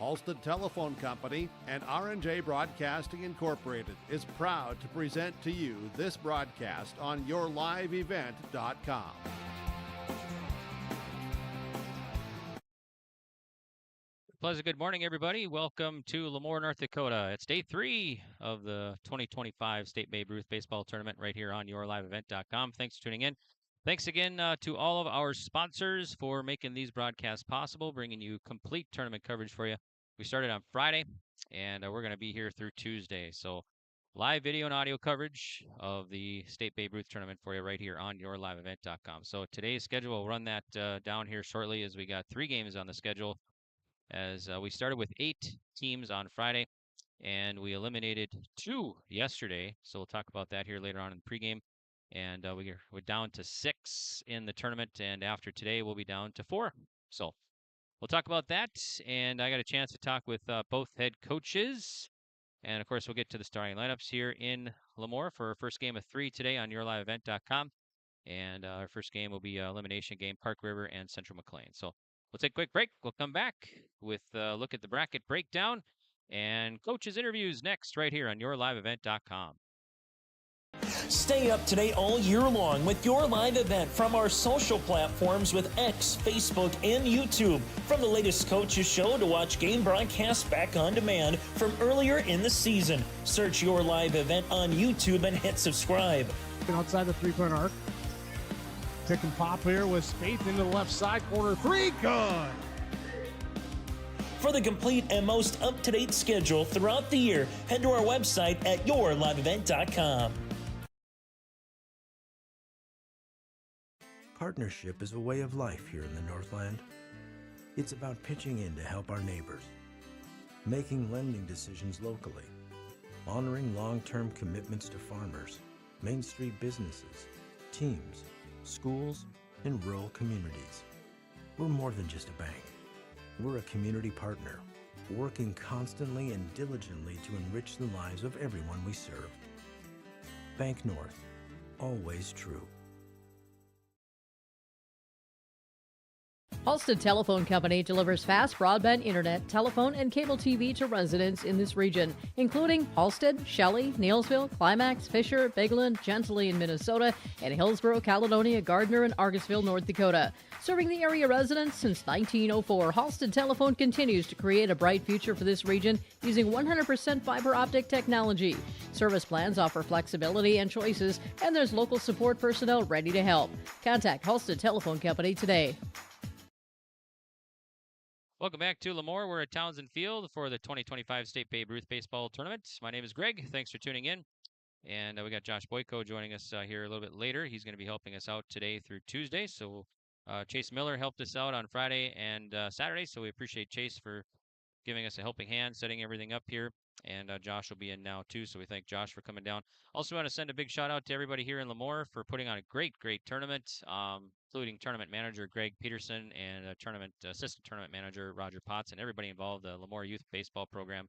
Halstead Telephone Company and R&J Broadcasting Incorporated is proud to present to you this broadcast on yourliveevent.com. Pleasant good morning, everybody. Welcome to Lemoore, North Dakota. It's day 3 of the 2025 State Babe Ruth Baseball Tournament right here on yourliveevent.com. Thanks for tuning in. Thanks again to all of our sponsors for making these broadcasts possible, bringing you complete tournament coverage for you. We started on Friday, and we're going to be here through Tuesday. So live video and audio coverage of the State Babe Ruth Tournament for you right here on yourliveevent.com. So today's schedule, we'll run that down here shortly as we got 3 games on the schedule. As we started with 8 teams on Friday, and we eliminated 2 yesterday. So we'll talk about that here later on in the pregame. And we're down to 6 in the tournament, and after today, we'll be down to 4. So we'll talk about that, and I got a chance to talk with both head coaches. And, of course, we'll get to the starting lineups here in Lemoore for our first game of 3 today on yourliveevent.com. And our first game will be elimination game, Park River and Central McLean. So we'll take a quick break. We'll come back with a look at the bracket breakdown and coaches' interviews next right here on yourliveevent.com. Stay up to date all year long with Your Live Event from our social platforms with X, Facebook, and YouTube. From the latest coaches show to watch game broadcasts back on demand from earlier in the season. Search Your Live Event on YouTube and hit subscribe. Outside the three-point arc. Pick and pop here with Spaeth into the left side corner. 3, good. For the complete and most up-to-date schedule throughout the year, head to our website at yourliveevent.com. Partnership is a way of life here in the Northland. It's about pitching in to help our neighbors, making lending decisions locally, honoring long-term commitments to farmers, Main Street businesses, teams, schools, and rural communities. We're more than just a bank. We're a community partner, working constantly and diligently to enrich the lives of everyone we serve. Bank North, always true. Halstead Telephone Company delivers fast broadband internet, telephone, and cable TV to residents in this region, including Halstead, Shelley, Neilsville, Climax, Fisher, Bigland, Gentilly in Minnesota, and Hillsborough, Caledonia, Gardner, and Argosville, North Dakota. Serving the area residents since 1904, Halstead Telephone continues to create a bright future for this region using 100% fiber optic technology. Service plans offer flexibility and choices, and there's local support personnel ready to help. Contact Halstead Telephone Company today. Welcome back to Lemoore. We're at Townsend Field for the 2025 State Babe Ruth Baseball Tournament. My name is Greg. Thanks for tuning in. And we got Josh Boyko joining us here a little bit later. He's going to be helping us out today through Tuesday. So Chase Miller helped us out on Friday and Saturday. So we appreciate Chase for giving us a helping hand, setting everything up here. And Josh will be in now, too. So we thank Josh for coming down. Also want to send a big shout out to everybody here in Lemoore for putting on a great tournament, including tournament manager Greg Peterson and assistant tournament manager Roger Potts and everybody involved, the Lemoore Youth Baseball Program,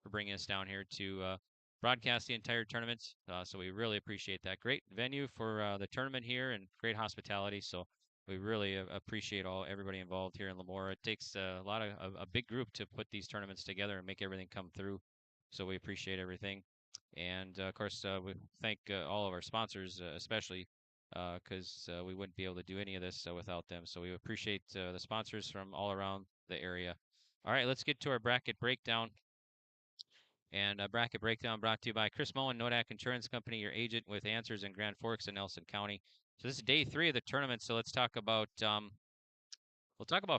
for bringing us down here to broadcast the entire tournament. So we really appreciate that. Great venue for the tournament here and great hospitality. So we really appreciate everybody involved here in Lemoore. It takes a big group to put these tournaments together and make everything come through. So we appreciate everything. And, of course, we thank all of our sponsors, especially because we wouldn't be able to do any of this without them. So we appreciate the sponsors from all around the area. All right, let's get to our bracket breakdown. And bracket breakdown brought to you by Chris Moen, Nodak Insurance Company, your agent with answers in Grand Forks and Nelson County. So this is day 3 of the tournament. So let's talk about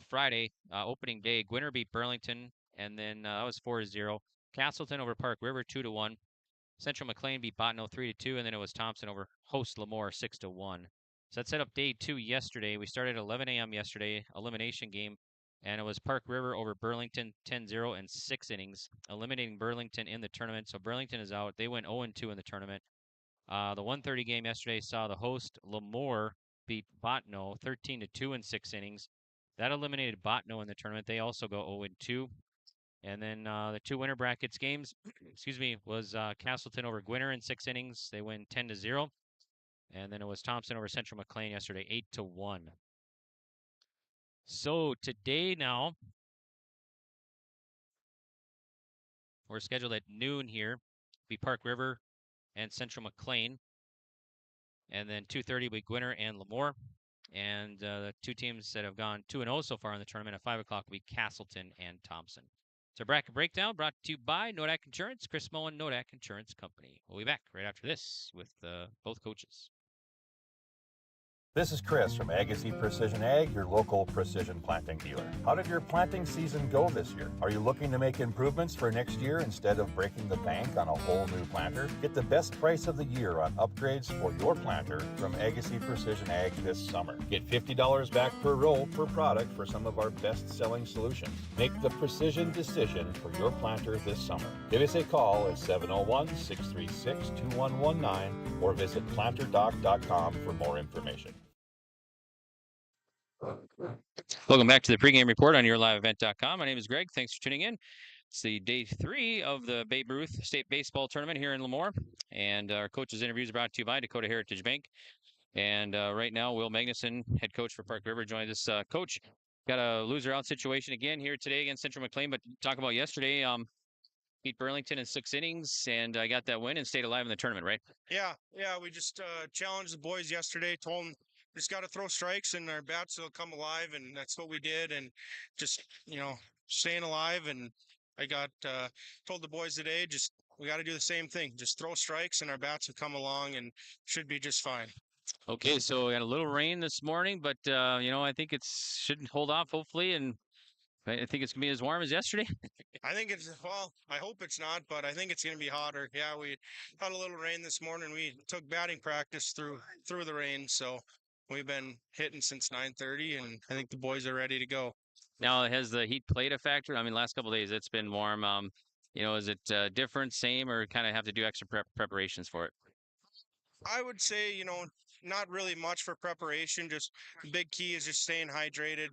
Friday, opening day. Gwinner beat Burlington, and then that was 4-0. Castleton over Park River 2-1. Central McLean beat Bottineau 3-2, and then it was Thompson over host Lemoore 6-1. So that set up day 2 yesterday. We started at 11 a.m. yesterday, elimination game, and it was Park River over Burlington 10-0 in 6 innings, eliminating Burlington in the tournament. So Burlington is out. They went 0-2 in the tournament. The 1:30 game yesterday saw the host Lemoore beat Bottineau 13-2 in 6 innings. That eliminated Bottineau in the tournament. They also go 0-2. And then the 2 winter brackets games, was Castleton over Gwinner in 6 innings. They win 10-0. And then it was Thompson over Central McLean yesterday, 8-1. So today now, We're scheduled at noon here. Be Park River and Central McLean. And then 2:30 will be Gwinner and Lemoore. And the two teams that have gone 2-0 so far in the tournament at 5 o'clock will be Castleton and Thompson. It's our bracket breakdown brought to you by Nodak Insurance, Chris Mullen, Nodak Insurance Company. We'll be back right after this with both coaches. This is Chris from Agassiz Precision Ag, your local precision planting dealer. How did your planting season go this year? Are you looking to make improvements for next year instead of breaking the bank on a whole new planter? Get the best price of the year on upgrades for your planter from Agassiz Precision Ag this summer. Get $50 back per roll per product for some of our best-selling solutions. Make the precision decision for your planter this summer. Give us a call at 701-636-2119 or visit planterdoc.com for more information. Welcome back to the pregame report on YourLiveEvent.com. My name is Greg. Thanks for tuning in. It's the day 3 of the Babe Ruth State Baseball Tournament here in Lemoore. And our coaches' interviews brought to you by Dakota Heritage Bank. And right now, Will Magnuson, head coach for Park River, joins us. Coach, got a loser out situation again here today against Central McLean. But talk about yesterday, beat Burlington in 6 innings, and I got that win and stayed alive in the tournament, right? Yeah, we just challenged the boys yesterday, told them just got to throw strikes and our bats will come alive, and that's what we did, and just, staying alive. And I got told the boys today, just we got to do the same thing, just throw strikes and our bats will come along and should be just fine. Okay, so we had a little rain this morning, but, I think it shouldn't hold off, hopefully, and I think it's going to be as warm as yesterday. I think I hope it's not, but I think it's going to be hotter. Yeah, we had a little rain this morning. We took batting practice through the rain, so we've been hitting since 9:30, and I think the boys are ready to go. Now, has the heat played a factor? I mean, last couple of days it's been warm. Is it different, same, or kind of have to do extra preparations for it? I would say, not really much for preparation. Just the big key is just staying hydrated,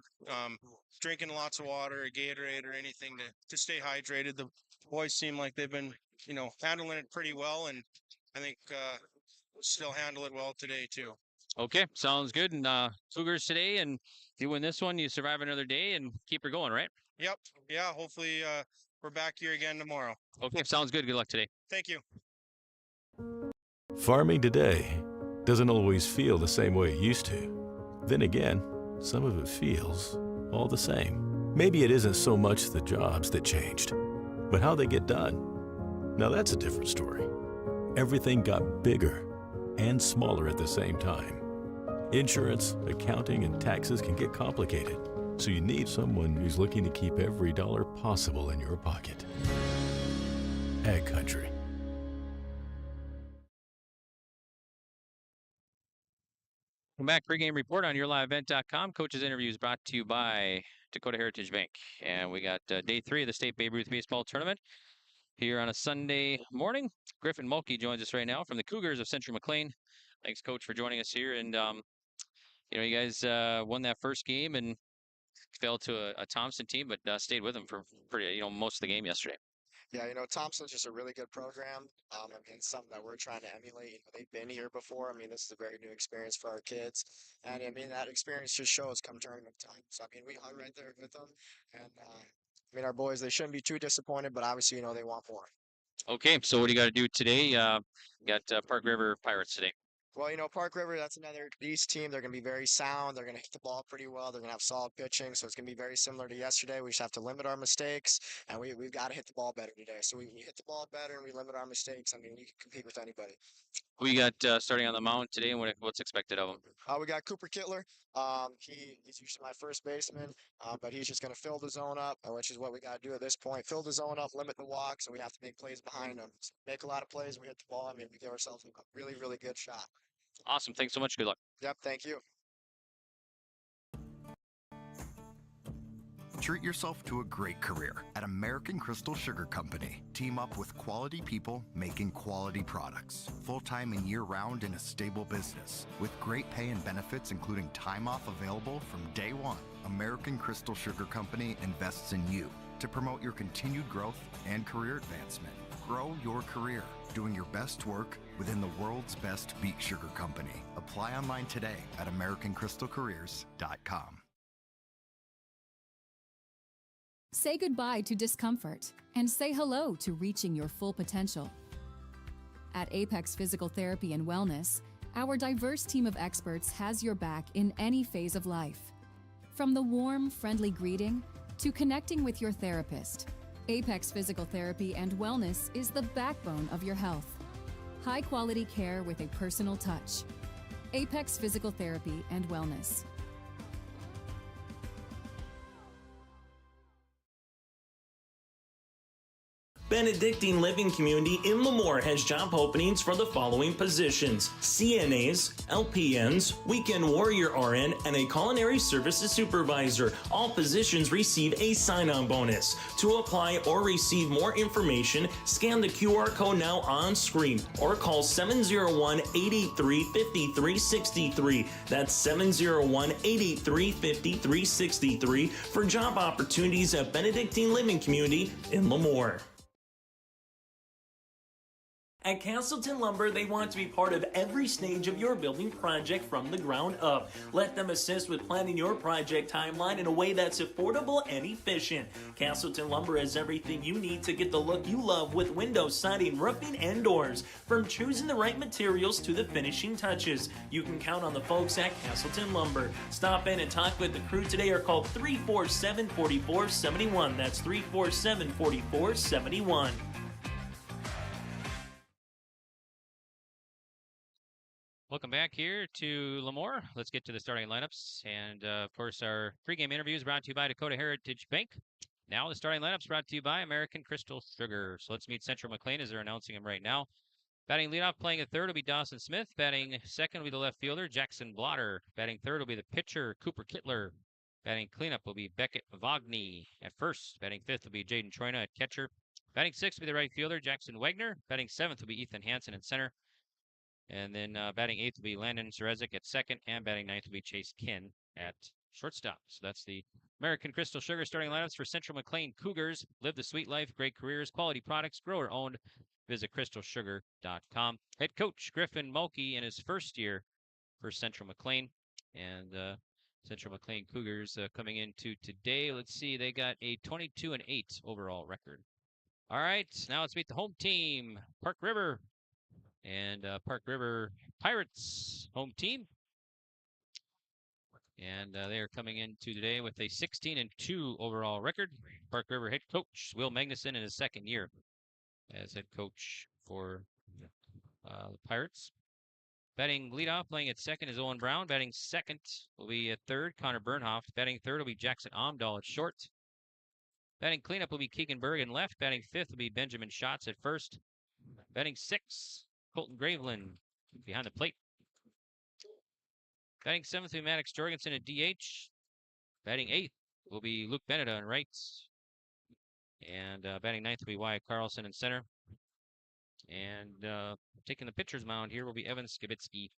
drinking lots of water, a Gatorade, or anything to stay hydrated. The boys seem like they've been, handling it pretty well, and I think we'll still handle it well today too. Okay, sounds good. And Cougars today, and if you win this one, you survive another day and keep her going, right? Yep. Yeah, hopefully we're back here again tomorrow. Okay, sounds good. Good luck today. Thank you. Farming today doesn't always feel the same way it used to. Then again, some of it feels all the same. Maybe it isn't so much the jobs that changed, but how they get done. Now that's a different story. Everything got bigger and smaller at the same time. Insurance, accounting, and taxes can get complicated, so you need someone who's looking to keep every dollar possible in your pocket. Ag Country. Welcome back. Pregame report on YourLiveEvent.com. Coaches interviews brought to you by Dakota Heritage Bank. And we got day 3 of the State Babe Ruth Baseball Tournament here on a Sunday morning. Griffin Mulkey joins us right now from the Cougars of Central McLean. Thanks, Coach, for joining us here. And, you guys won that first game and fell to a Thompson team, but stayed with them for pretty, most of the game yesterday. Yeah, Thompson's just a really good program. It's something that we're trying to emulate. They've been here before. This is a very new experience for our kids. And, that experience just shows come tournament time. So, we hung right there with them. And, our boys, they shouldn't be too disappointed, but obviously, they want more. Okay, so what do you got to do today? You got Park River Pirates today. Well, Park River, that's another East team. They're going to be very sound. They're going to hit the ball pretty well. They're going to have solid pitching. So it's going to be very similar to yesterday. We just have to limit our mistakes, and we've got to hit the ball better today. So we hit the ball better and we limit our mistakes. You can compete with anybody. We got starting on the mound today, and what's expected of him? We got Cooper Kittler. He's usually my first baseman, but he's just going to fill the zone up, which is what we got to do at this point. Fill the zone up, limit the walks, and we have to make plays behind him. So make a lot of plays. We hit the ball. We give ourselves a really, really good shot. Awesome. Thanks so much. Good luck. Yep. Thank you. Treat yourself to a great career at American Crystal Sugar Company. Team up with quality people making quality products. Full-time and year-round in a stable business. With great pay and benefits including time off available from day one. American Crystal Sugar Company invests in you to promote your continued growth and career advancement. Grow your career, doing your best work within the world's best beet sugar company. Apply online today at AmericanCrystalCareers.com. Say goodbye to discomfort and say hello to reaching your full potential. At Apex Physical Therapy and Wellness, our diverse team of experts has your back in any phase of life. From the warm, friendly greeting to connecting with your therapist, Apex Physical Therapy and Wellness is the backbone of your health. High-quality care with a personal touch. Apex Physical Therapy and Wellness. Benedictine Living Community in Lemoore has job openings for the following positions: CNAs, LPNs, Weekend Warrior RN, and a Culinary Services Supervisor. All positions receive a sign-on bonus. To apply or receive more information, scan the QR code now on screen or call 701-883-5363. That's 701-883-5363 for job opportunities at Benedictine Living Community in Lemoore. At Castleton Lumber, they want to be part of every stage of your building project from the ground up. Let them assist with planning your project timeline in a way that's affordable and efficient. Castleton Lumber has everything you need to get the look you love with windows, siding, roofing, and doors. From choosing the right materials to the finishing touches, you can count on the folks at Castleton Lumber. Stop in and talk with the crew today or call 347-4471. That's 347-4471. Welcome back here to Lemoore. Let's get to the starting lineups. And, of course, our pregame interviews brought to you by Dakota Heritage Bank. Now the starting lineups brought to you by American Crystal Sugar. So let's meet Central McLean as they're announcing him right now. Batting leadoff, playing at third will be Dawson Smith. Batting second will be the left fielder, Jackson Blotter. Batting third will be the pitcher, Cooper Kittler. Batting cleanup will be Beckett Vogny at first. Batting fifth will be Jaden Troina at catcher. Batting sixth will be the right fielder, Jackson Wagner. Batting seventh will be Ethan Hansen at center. And then batting eighth will be Landon Zarezik at second, and batting ninth will be Chase Kinn at shortstop. So that's the American Crystal Sugar starting lineups for Central McLean Cougars. Live the sweet life, great careers, quality products, grower owned. Visit crystalsugar.com. Head coach Griffin Mulkey in his first year for Central McLean. And Central McLean Cougars coming into today. Let's see, they got a 22-8 overall record. All right, now let's meet the home team, Park River. And Park River Pirates home team. And they are coming into today with a 16-2 overall record. Park River head coach Will Magnuson in his second year as head coach for the Pirates. Batting leadoff, playing at second is Owen Brown. Batting second will be at third, Connor Bernhoff. Batting third will be Jackson Omdahl at short. Batting cleanup will be Keegan Berg in left. Batting fifth will be Benjamin Schatz at first. Batting sixth, Colton Graveland behind the plate. Batting seventh will be Maddox Jorgensen at DH. Batting eighth will be Luke Beneda in right. And batting ninth will be Wyatt Carlson in center. And taking the pitcher's mound here will be Evan Skibitsky.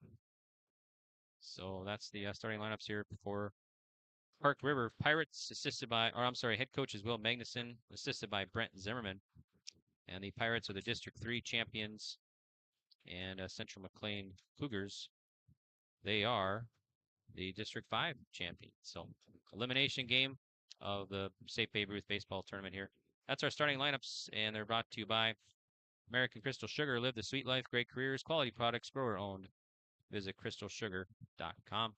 So that's the starting lineups here for Park River Pirates, head coach is Will Magnuson, assisted by Brent Zimmerman. And the Pirates are the District 3 champions. And Central McLean Cougars, they are the District 5 champions. So elimination game of the State Babe Ruth baseball tournament here. That's our starting lineups, and they're brought to you by American Crystal Sugar. Live the sweet life, great careers, quality products, grower owned. Visit crystalsugar.com.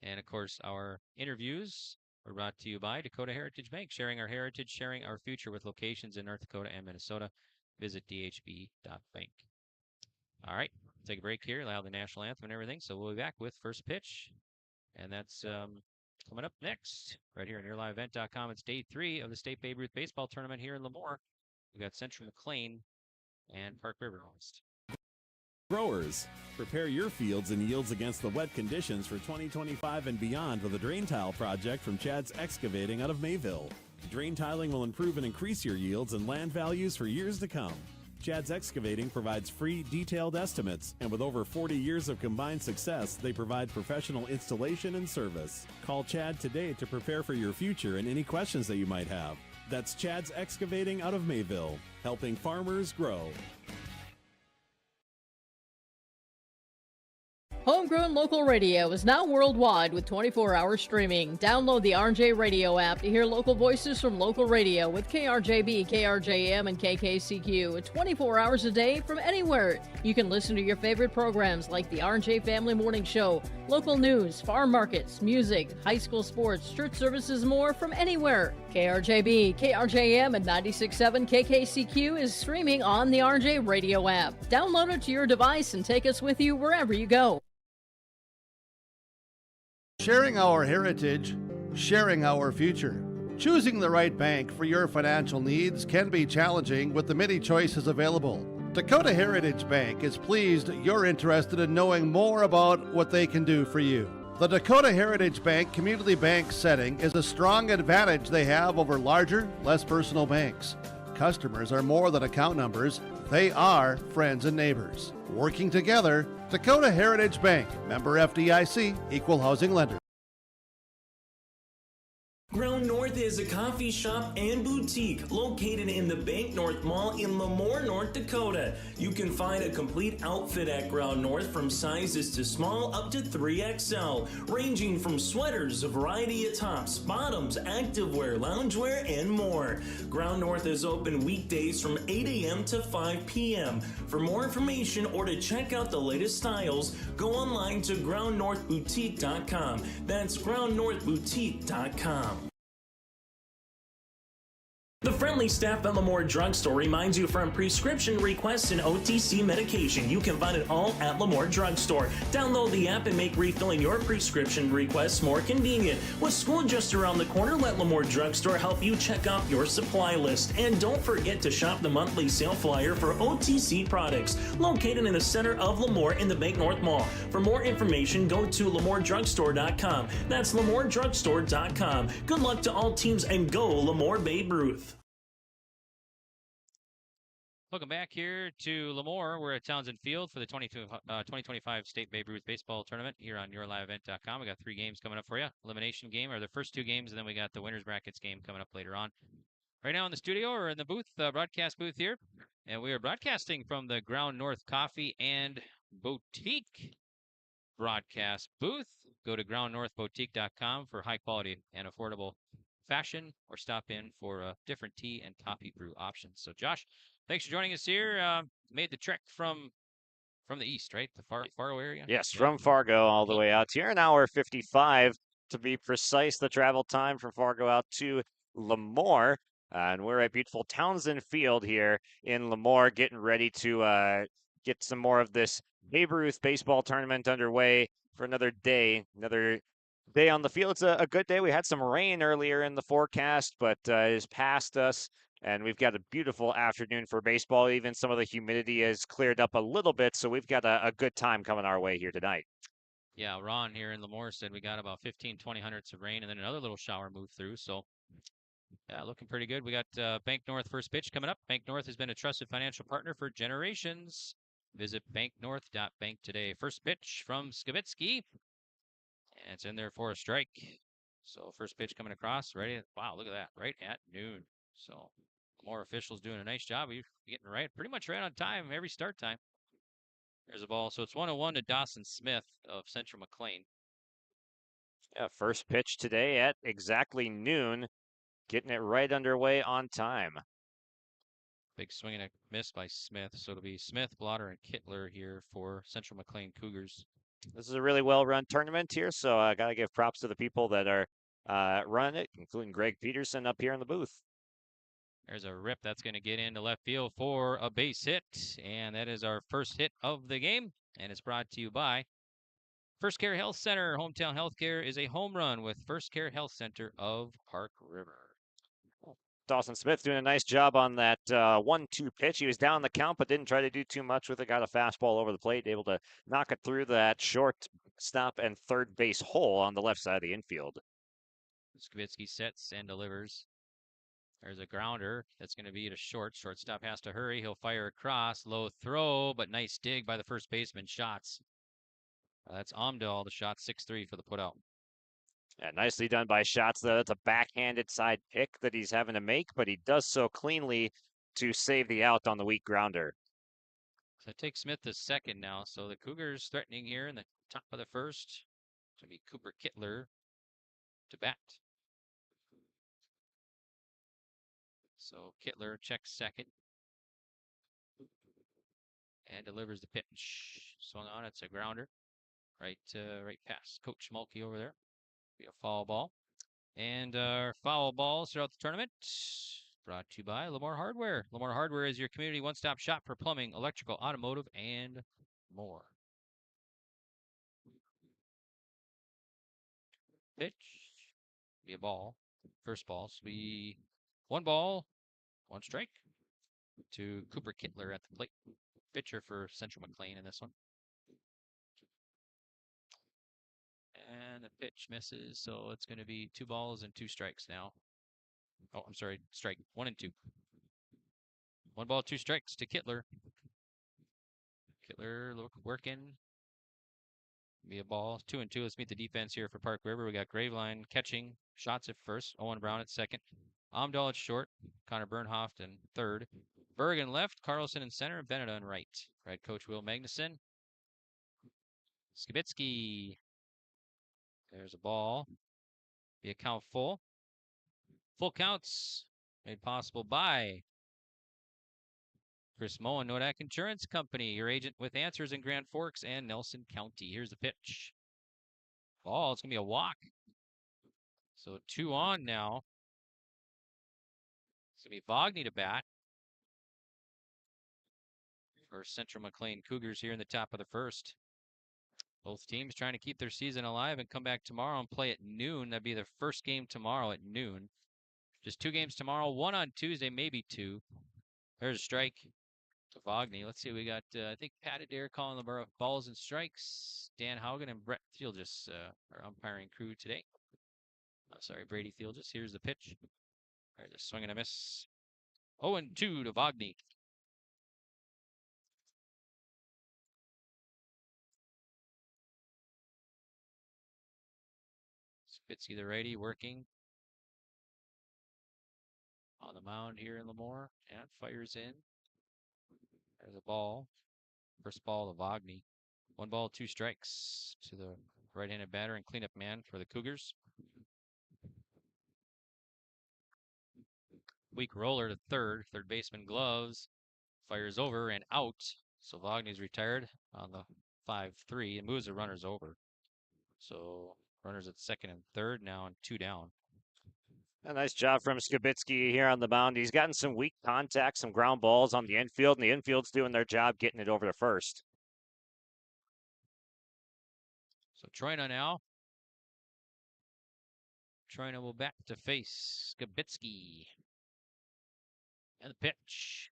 And of course, our interviews are brought to you by Dakota Heritage Bank, sharing our heritage, sharing our future with locations in North Dakota and Minnesota. Visit dhb.bank. All right, take a break here, allow the national anthem and everything. So we'll be back with first pitch. And that's coming up next, right here on YourLiveEvent.com. It's day 3 of the State Babe Ruth Baseball Tournament here in Lemoore. We've got Central McLean and Park River West. Growers, prepare your fields and yields against the wet conditions for 2025 and beyond with a drain tile project from Chad's Excavating out of Mayville. Drain tiling will improve and increase your yields and land values for years to come. Chad's Excavating provides free, detailed estimates, and with over 40 years of combined success, they provide professional installation and service. Call Chad today to prepare for your future and any questions that you might have. That's Chad's Excavating out of Mayville, helping farmers grow. Home Homegrown local radio is now worldwide with 24-hour streaming. Download the RJ Radio app to hear local voices from local radio with KRJB, KRJM, and KKCQ 24 hours a day from anywhere. You can listen to your favorite programs like the RJ Family Morning Show, local news, farm markets, music, high school sports, church services, more from anywhere. KRJB, KRJM, and 96.7 KKCQ is streaming on the RJ Radio app. Download it to your device and take us with you wherever you go. Sharing our heritage, sharing our future. Choosing the right bank for your financial needs can be challenging with the many choices available. Dakota Heritage Bank is pleased you're interested in knowing more about what they can do for you. The Dakota Heritage Bank community bank setting is a strong advantage they have over larger, less personal banks. Customers are more than account numbers, they are friends and neighbors. Working together, Dakota Heritage Bank, member FDIC, equal housing lender. Ground North is a coffee shop and boutique located in the Bank North Mall in Lemoore, North Dakota. You can find a complete outfit at Ground North from sizes to small up to 3XL, ranging from sweaters, a variety of tops, bottoms, activewear, loungewear, and more. Ground North is open weekdays from 8 a.m. to 5 p.m. For more information or to check out the latest styles, go online to groundnorthboutique.com. That's groundnorthboutique.com. The friendly staff at Lemoore Drugstore reminds you from prescription requests and OTC medication. You can find it all at Lemoore Drugstore. Download the app and make refilling your prescription requests more convenient. With school just around the corner, let Lemoore Drugstore help you check out your supply list. And don't forget to shop the monthly sale flyer for OTC products, located in the center of Lemoore in the Bank North Mall. For more information, go to LemooreDrugstore.com. That's LemooreDrugstore.com. Good luck to all teams and go Lemoore Babe Ruth. Welcome back here to Lemoore. We're at Townsend Field for the 2025 State Babe Ruth Baseball Tournament here on YourLiveEvent.com. We got 3 games coming up for you. Elimination game are the first 2 games, and then we got the Winners Brackets game coming up later on. Right now in the studio or in the booth, broadcast booth here, and we are broadcasting from the Ground North Coffee and Boutique broadcast booth. Go to groundnorthboutique.com for high quality and affordable fashion, or stop in for different tea and coffee brew options. So, Josh, thanks for joining us here. Made the trek from the east, right? The Fargo area? Yes, from Fargo all the way out here. An hour 55 to be precise, the travel time from Fargo out to Lemoore. And we're at beautiful Townsend Field here in Lemoore, getting ready to get some more of this Babe Ruth baseball tournament underway for another day on the field. It's a good day. We had some rain earlier in the forecast, but it is past us, and we've got a beautiful afternoon for baseball. Even some of the humidity has cleared up a little bit, so we've got a good time coming our way here tonight. Yeah, Ron here in Lemoore said we got about 15, 20 hundredths of rain, and then another little shower moved through, so yeah, looking pretty good. We got Bank North first pitch coming up. Bank North has been a trusted financial partner for generations. Visit banknorth.bank today. First pitch from Skavitsky. And it's in there for a strike. So first pitch coming across. Ready? Wow, look at that. Right at noon. So more officials doing a nice job. You're getting pretty much right on time every start time. There's a ball. So it's 1-1 to Dawson Smith of Central McLean. Yeah, first pitch today at exactly noon. Getting it right underway on time. Big swing and a miss by Smith. So it'll be Smith, Blotter, and Kittler here for Central McLean Cougars. This is a really well-run tournament here, so I got to give props to the people that are running it, including Greg Peterson up here in the booth. There's a rip that's going to get into left field for a base hit, and that is our first hit of the game, and it's brought to you by First Care Health Center. Hometown Healthcare is a home run with First Care Health Center of Park River. Dawson Smith doing a nice job on that 1-2 pitch. He was down the count, but didn't try to do too much with it. Got a fastball over the plate, able to knock it through that short stop and third base hole on the left side of the infield. Skavitsky sets and delivers. There's a grounder that's going to be to short. Shortstop has to hurry. He'll fire across. Low throw, but nice dig by the first baseman. Shots. That's Amdahl, the shot, 6-3 for the putout. Yeah, nicely done by Shots there. That's a backhanded side pick that he's having to make, but he does so cleanly to save the out on the weak grounder. So take Smith to second now. So the Cougars threatening here in the top of the first. It's going to be Cooper Kittler to bat. So Kittler checks second. And delivers the pitch. Swung on, it's a grounder. Right past Coach Mulkey over there. Be a foul ball. And our foul balls throughout the tournament brought to you by Lamar Hardware. Lamar Hardware is your community one-stop shop for plumbing, electrical, automotive, and more. Pitch. Be a ball. First ball. So be 1 ball, 1 strike to Cooper Kittler at the plate. Pitcher for Central McLean in this one. And the pitch misses, so it's going to be 2 balls and 2 strikes now. Oh, I'm sorry, strike 1 and 2. 1 ball, 2 strikes to Kittler. Kittler working. Be a ball. 2 and 2. Let's meet the defense here for Park River. We got Graveline catching. Shots at first. Owen Brown at second. Amdahl at short. Connor Bernhoft in third. Bergen left. Carlson in center. And Beneda in right. Right coach Will Magnuson. Skibitsky. There's a ball. Be a count full. Full counts made possible by Chris Moen, Nodak Insurance Company, your agent with answers in Grand Forks and Nelson County. Here's the pitch. Ball, it's going to be a walk. So 2 on now. It's going to be Vogney to bat for Central McLean Cougars here in the top of the first. Both teams trying to keep their season alive and come back tomorrow and play at noon. That'd be their first game tomorrow at noon. Just 2 games tomorrow, 1 on Tuesday, maybe 2. There's a strike to Vogney. Let's see, we got, I think, Pat Adair calling the balls and strikes. Dan Haugen and Brett Thieldges are umpiring crew today. Oh, sorry, Brady Thieldges. Here's the pitch. There's a swing and a miss. 0-2 to Vogney. Spitsy the righty working on the mound here in Lemoore and fires in. There's a ball. First ball to Vogney. 1 ball, 2 strikes to the right-handed batter and cleanup man for the Cougars. Weak roller to third. Third baseman gloves. Fires over and out. So Vogney's retired on the 5-3 and moves the runners over. So runners at second and third now and 2 down. A nice job from Skibitsky here on the mound. He's gotten some weak contact, some ground balls on the infield, and the infield's doing their job getting it over to first. So Troina now. Troina will back to face Skibitsky. And the pitch.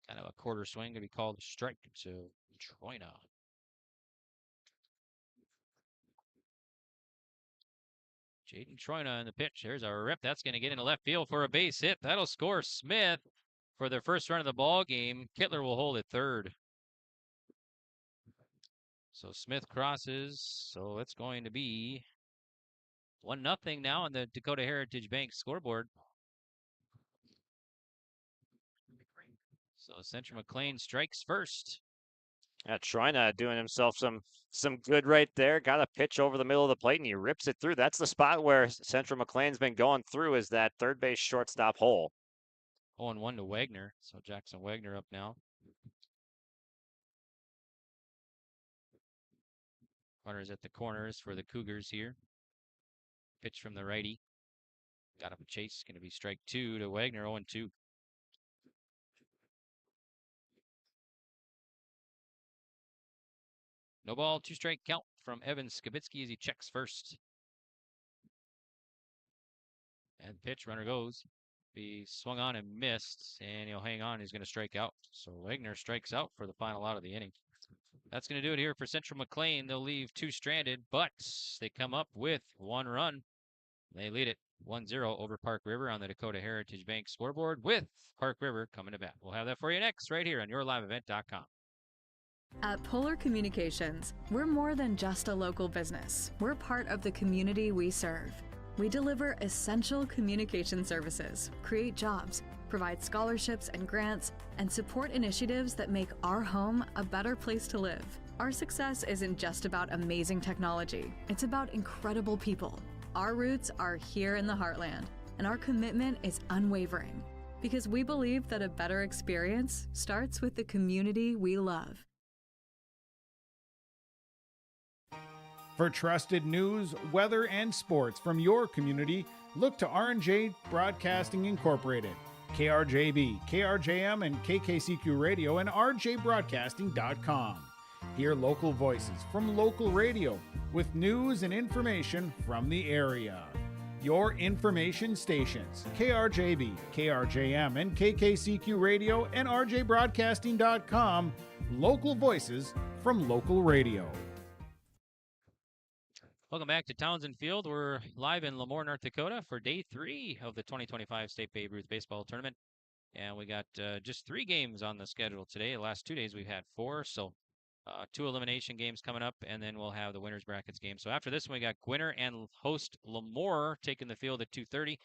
Kind of a quarter swing, going to be called a strike to Troina. Jaden Troina in the pitch. There's a rip. That's going to get into left field for a base hit. That'll score Smith for their first run of the ball game. Kittler will hold at third. So Smith crosses. So it's going to be 1-0 now on the Dakota Heritage Bank scoreboard. So Central McLean strikes first. Yeah, Troina doing himself some good right there. Got a pitch over the middle of the plate, and he rips it through. That's the spot where Central McLean's been going through, is that third base shortstop hole. 0-1 to Wagner. So Jackson Wagner up now. Runners at the corners for the Cougars here. Pitch from the righty. Got up a chase. Going to be strike 2 to Wagner. 0-2. No ball, 2 strike count from Evan Skibitsky as he checks first. And pitch, runner goes. Be swung on and missed, and he'll hang on. He's going to strike out. So Wagner strikes out for the final out of the inning. That's going to do it here for Central McLean. They'll leave 2 stranded, but they come up with 1 run. They lead it 1-0 over Park River on the Dakota Heritage Bank scoreboard with Park River coming to bat. We'll have that for you next right here on YourLiveEvent.com. At Polar Communications, we're more than just a local business. We're part of the community we serve. We deliver essential communication services, create jobs, provide scholarships and grants, and support initiatives that make our home a better place to live. Our success isn't just about amazing technology, it's about incredible people. Our roots are here in the heartland, and our commitment is unwavering because we believe that a better experience starts with the community we love. For trusted news, weather, and sports from your community, look to R&J Broadcasting Incorporated, KRJB, KRJM, and KKCQ Radio, and rjbroadcasting.com. Hear local voices from local radio with news and information from the area. Your information stations, KRJB, KRJM, and KKCQ Radio, and rjbroadcasting.com. Local voices from local radio. Welcome back to Townsend Field. We're live in Lemoore, North Dakota for day 3 of the 2025 State Babe Ruth Baseball Tournament. And we got just 3 games on the schedule today. The last 2 days we've had 4, so 2 elimination games coming up, and then we'll have the winners brackets game. So after this one, we got Gwinner and host Lemoore taking the field at 2:30.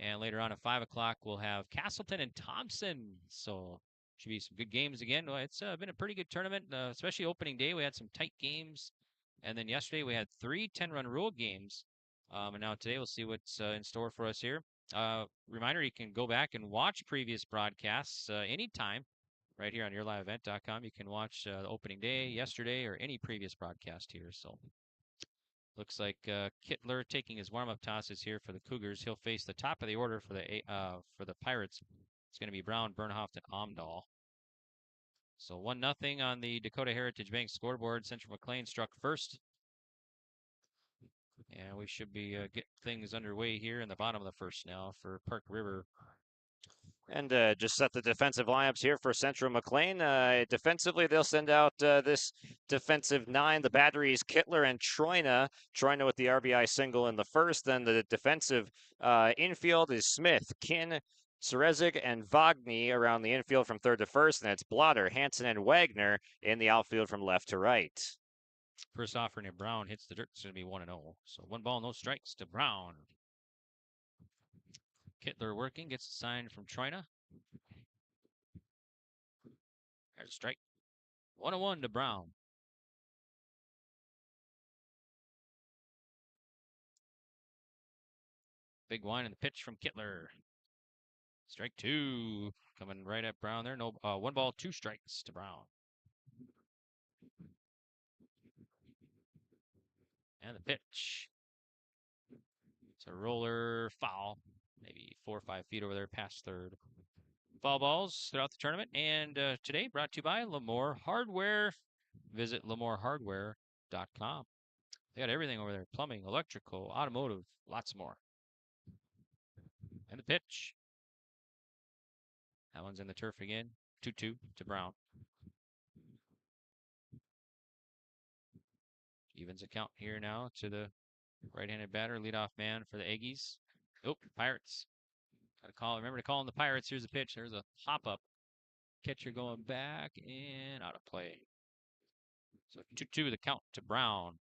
And later on at 5 o'clock, we'll have Castleton and Thompson. So should be some good games again. Well, it's been a pretty good tournament, especially opening day. We had some tight games. And then yesterday we had 3 10-run rule games. And now today we'll see what's in store for us here. Reminder, you can go back and watch previous broadcasts anytime right here on yourliveevent.com. You can watch the opening day, yesterday, or any previous broadcast here. So looks like Kittler taking his warm-up tosses here for the Cougars. He'll face the top of the order for the Pirates. It's going to be Brown, Bernhoft, and Omdahl. So 1-0 on the Dakota Heritage Bank scoreboard. Central McLean struck first. And we should be getting things underway here in the bottom of the first now for Park River. And just set the defensive lineups here for Central McLean. Defensively, they'll send out this defensive 9. The batteries, Kittler and Troina. Troina with the RBI single in the first. Then the defensive infield is Smith, Kinn, Serezik, and Wagner around the infield from third to first. And it's Blotter, Hansen, and Wagner in the outfield from left to right. First offering and Brown hits the dirt. It's going to be 1-0. So 1 ball, no strikes to Brown. Kittler working, gets a sign from Troina. There's a strike. 1-1 to Brown. Big whine in the pitch from Kittler. Strike 2 coming right at Brown there. No, 1 ball, 2 strikes to Brown. And the pitch. It's a roller foul. Maybe 4 or 5 feet over there past third. Foul balls throughout the tournament. And today brought to you by Lemoore Hardware. Visit LemooreHardware.com. They got everything over there. Plumbing, electrical, automotive, lots more. And the pitch. That one's in the turf again. 2-2 to Brown. Evens a count here now to the right-handed batter, leadoff man for the Aggies. Oh, Pirates. Got to call. Remember to call in the Pirates. Here's a pitch. There's a hop-up. Catcher going back and out of play. So 2-2 the count to Brown.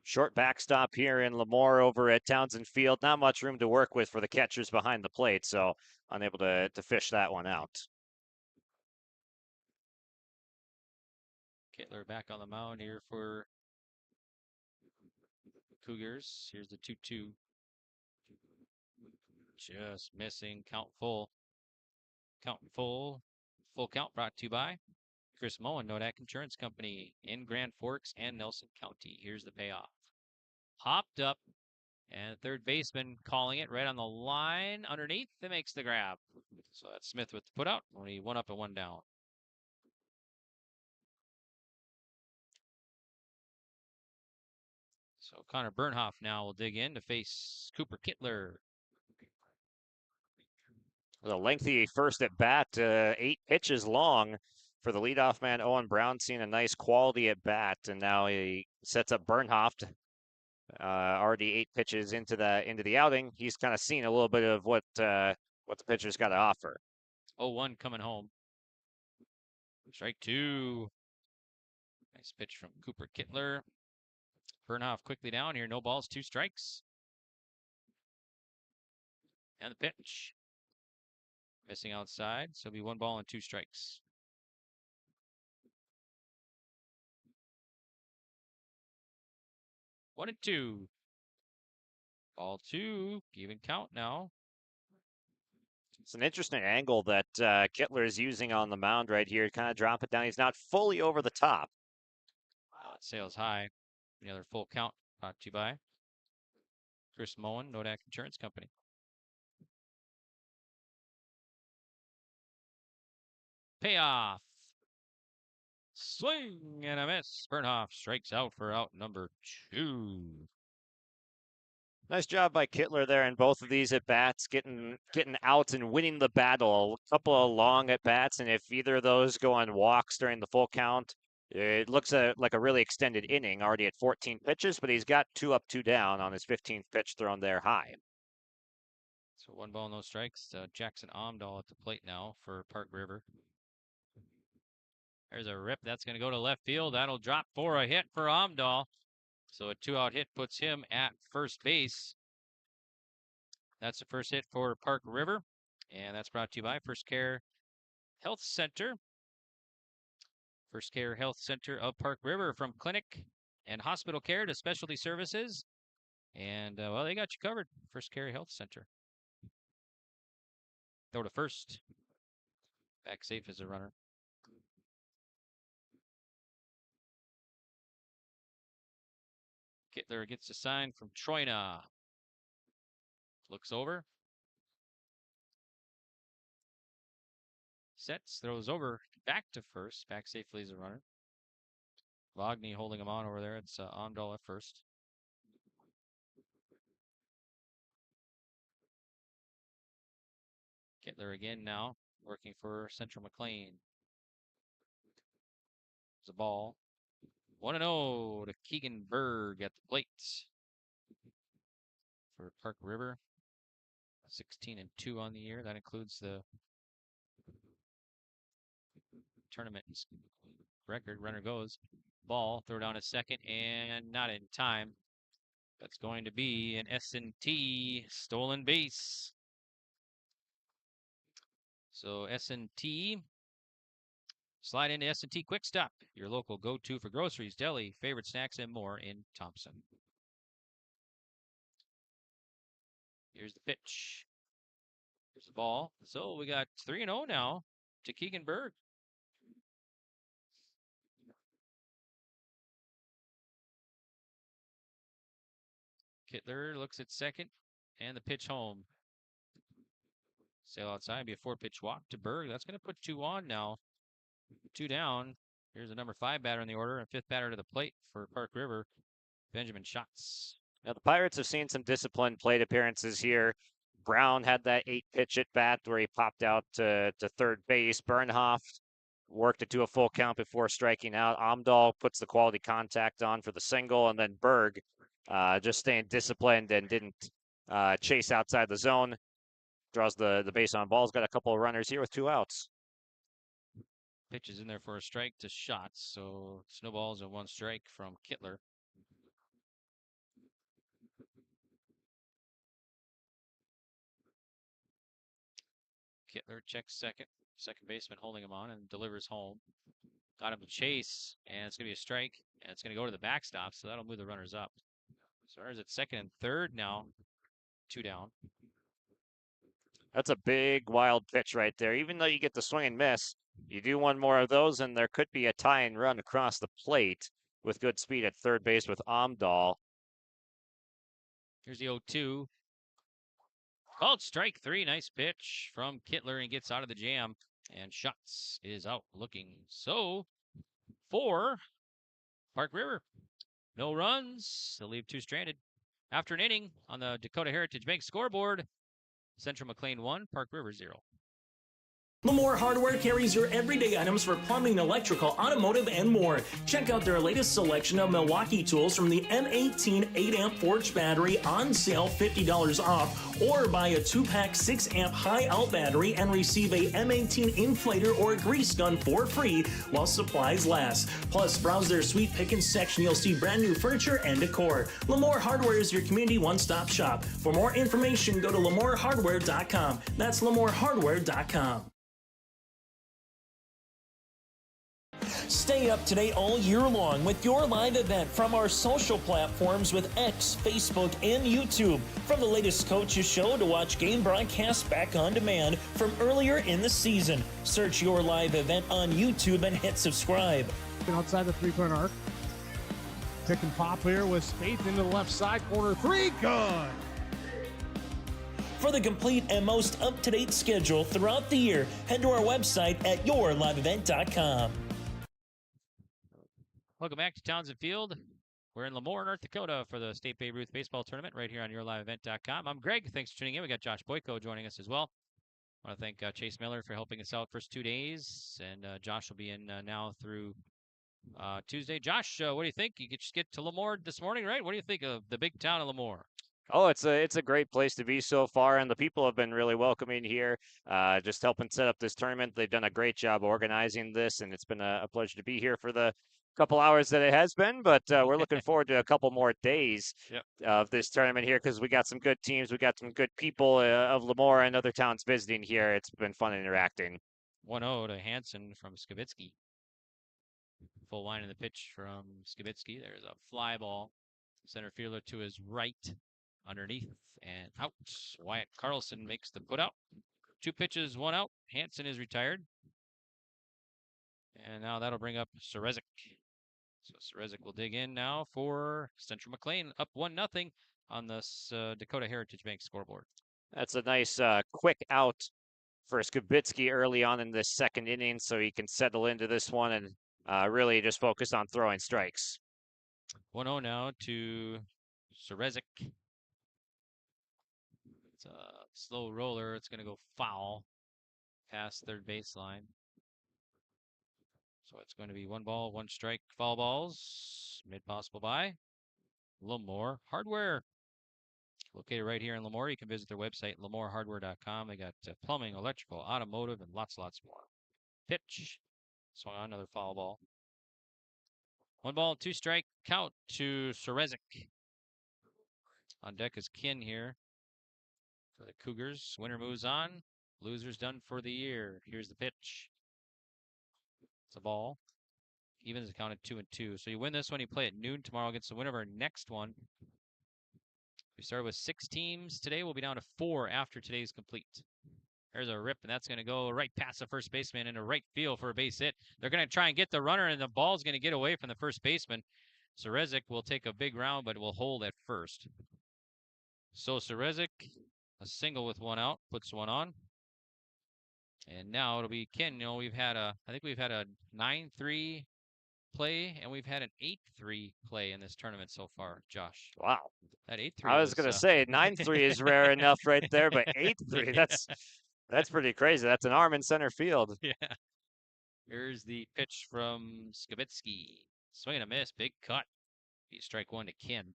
Short backstop here in Lemoore over at Townsend Field. Not much room to work with for the catchers behind the plate, so unable to fish that one out. Kittler back on the mound here for Cougars. Here's the 2-2. Just missing. Count full. Count full. Full count brought to you by Chris Moen, Nodak Insurance Company in Grand Forks and Nelson County. Here's the payoff. Hopped up, and third baseman calling it right on the line underneath. That makes the grab. So that's Smith with the putout when he 1 up and 1 down. So Connor Bernhoft now will dig in to face Cooper Kittler. With a lengthy first at bat, 8 pitches long for the leadoff man, Owen Brown, seeing a nice quality at bat, and now he sets up Bernhoft. Already 8 pitches into the outing. He's kind of seen a little bit of what the pitcher's got to offer. 0-1 coming home. Strike 2. Nice pitch from Cooper Kittler. Bernhoft quickly down here. No balls, 2 strikes. And the pitch. Missing outside, so it'll be 1 ball and 2 strikes. One and 2. Ball 2. Even count now. It's an interesting angle that Kittler is using on the mound right here to kind of drop it down. He's not fully over the top. Sails high. Another full count brought to you by Chris Moen, Nodak Insurance Company. Payoff. Swing and a miss. Bernhoff strikes out for out number 2. Nice job by Kittler there in both of these at bats, getting out and winning the battle. A couple of long at bats, and if either of those go on walks during the full count, it looks like a really extended inning. Already at 14 pitches, but he's got 2 up, 2 down on his 15th pitch thrown there high. So 1 ball, no strikes. Jackson Omdahl at the plate now for Park River. There's a rip. That's going to go to left field. That'll drop for a hit for Omdahl. So a 2-out hit puts him at first base. That's the first hit for Park River. And that's brought to you by First Care Health Center. First Care Health Center of Park River, from clinic and hospital care to specialty services. And, well, they got you covered. First Care Health Center. Throw to first. Back safe as a runner. Kittler gets a sign from Troina. Looks over. Sets, throws over, back to first. Back safely as a runner. Wagner holding him on over there. It's Omdahl at first. Kittler again now, working for Central McLean. There's a ball. 1-0 to Keegan Berg at the plate for Park River. 16-2 on the year. That includes the tournament record. Runner goes. Ball, throw down a second, and not in time. That's going to be an S&T stolen base. So S&T, slide into S&T Quick Stop, your local go-to for groceries, deli, favorite snacks, and more in Thompson. Here's the pitch. Here's the ball. So we got 3-0 now to Keegan Berg. Kittler looks at second, and the pitch home. Sail outside, be a 4-pitch walk to Berg. That's going to put 2 on now. 2 down. Here's the number 5 batter in the order, and 5th batter to the plate for Park River, Benjamin Schatz. Now, the Pirates have seen some disciplined plate appearances here. Brown had that 8-pitch at bat where he popped out to third base. Bernhoff worked it to a full count before striking out. Omdahl puts the quality contact on for the single, and then Berg just staying disciplined and didn't chase outside the zone. Draws the base on balls. Got a couple of runners here with 2 outs. Pitch is in there for a strike to Schatz. So snowballs and 1 strike from Kittler. Kittler checks second. Second baseman holding him on and delivers home. Got him to chase, and it's going to be a strike, and it's going to go to the backstop, so that'll move the runners up. So runners at second and third now. 2 down. That's a big, wild pitch right there. Even though you get the swing and miss, you do 1 more of those, and there could be a tie and run across the plate with good speed at third base with Omdahl. Here's the 0-2. Called strike 3. Nice pitch from Kittler, and gets out of the jam. And Schatz is out looking. So, for Park River, no runs. They'll leave 2 stranded. After an inning on the Dakota Heritage Bank scoreboard, Central McLean 1, Park River 0. Lamore Hardware carries your everyday items for plumbing, electrical, automotive, and more. Check out their latest selection of Milwaukee tools from the M18 8-amp Forge battery on sale, $50 off, or buy a 2-pack 6-amp high-out battery and receive a M18 inflator or grease gun for free while supplies last. Plus, browse their sweet pickings section. You'll see brand new furniture and decor. Lamore Hardware is your community one-stop shop. For more information, go to lamorehardware.com. That's lamorehardware.com. Stay up to date all year long with your live event from our social platforms with X, Facebook, and YouTube. From the latest coaches show to watch game broadcasts back on demand from earlier in the season. Search your live event on YouTube and hit subscribe. Outside the three-point arc. Pick and pop here with Spaeth into the left side corner. Three, good. For the complete and most up-to-date schedule throughout the year, head to our website at yourliveevent.com. Welcome back to Townsend Field. We're in Lemoore, North Dakota for the State Babe Ruth Baseball Tournament right here on yourliveevent.com. I'm Greg. Thanks for tuning in. We got Josh Boyko joining us as well. I want to thank Chase Miller for helping us out first 2 days, and Josh will be in now through Tuesday. Josh, what do you think? You could just get to Lemoore this morning, right? What do you think of the big town of Lemoore? Oh, it's a great place to be so far, and the people have been really welcoming here, just helping set up this tournament. They've done a great job organizing this, and it's been a pleasure to be here for the couple hours that it has been, but we're looking forward to a couple more days of this tournament here because we got some good teams. We got some good people of Lemoore and other towns visiting here. It's been fun interacting. 1-0 to Hansen from Skibitsky. Full line in the pitch from Skibitsky. There's a fly ball. Center fielder to his right. Underneath and out. Wyatt Carlson makes the put out. 2 pitches, 1 out. Hansen is retired. And now that'll bring up Serezik. So Serezik will dig in now for Central McLean, up 1-0 on this Dakota Heritage Bank scoreboard. That's a nice quick out for Skibitsky early on in this second inning, so he can settle into this one and really just focus on throwing strikes. 1-0 now to Serezik. It's a slow roller. It's going to go foul past third baseline. So it's going to be 1 ball, 1 strike, foul balls. Mid possible by Lemoore Hardware. Located right here in Lemoore. You can visit their website, lamorehardware.com. They got plumbing, electrical, automotive, and lots more. Pitch. Swung on, another foul ball. 1 ball, 2 strike count to Serezik. On deck is Kin here for the Cougars. Winner moves on. Loser's done for the year. Here's the pitch. It's a ball. Evens is counted 2-2. So you win this one, you play at noon tomorrow against the winner of our next one. We started with 6 teams. Today we'll be down to 4 after today's complete. There's a rip, and that's going to go right past the first baseman into right field for a base hit. They're going to try and get the runner, and the ball's going to get away from the first baseman. Serezik will take a big round, but will hold at first. So Serezik, a single with 1 out, puts 1 on. And now it'll be Ken. You know, I think we've had a 9-3 play, and we've had an 8-3 play in this tournament so far, Josh. Wow. That 8-3. I was going to say 9-3 is rare enough right there, but 8-3, that's pretty crazy. That's an arm in center field. Yeah. Here's the pitch from Skibitsky. Swing and a miss, big cut. Strike 1 to Ken.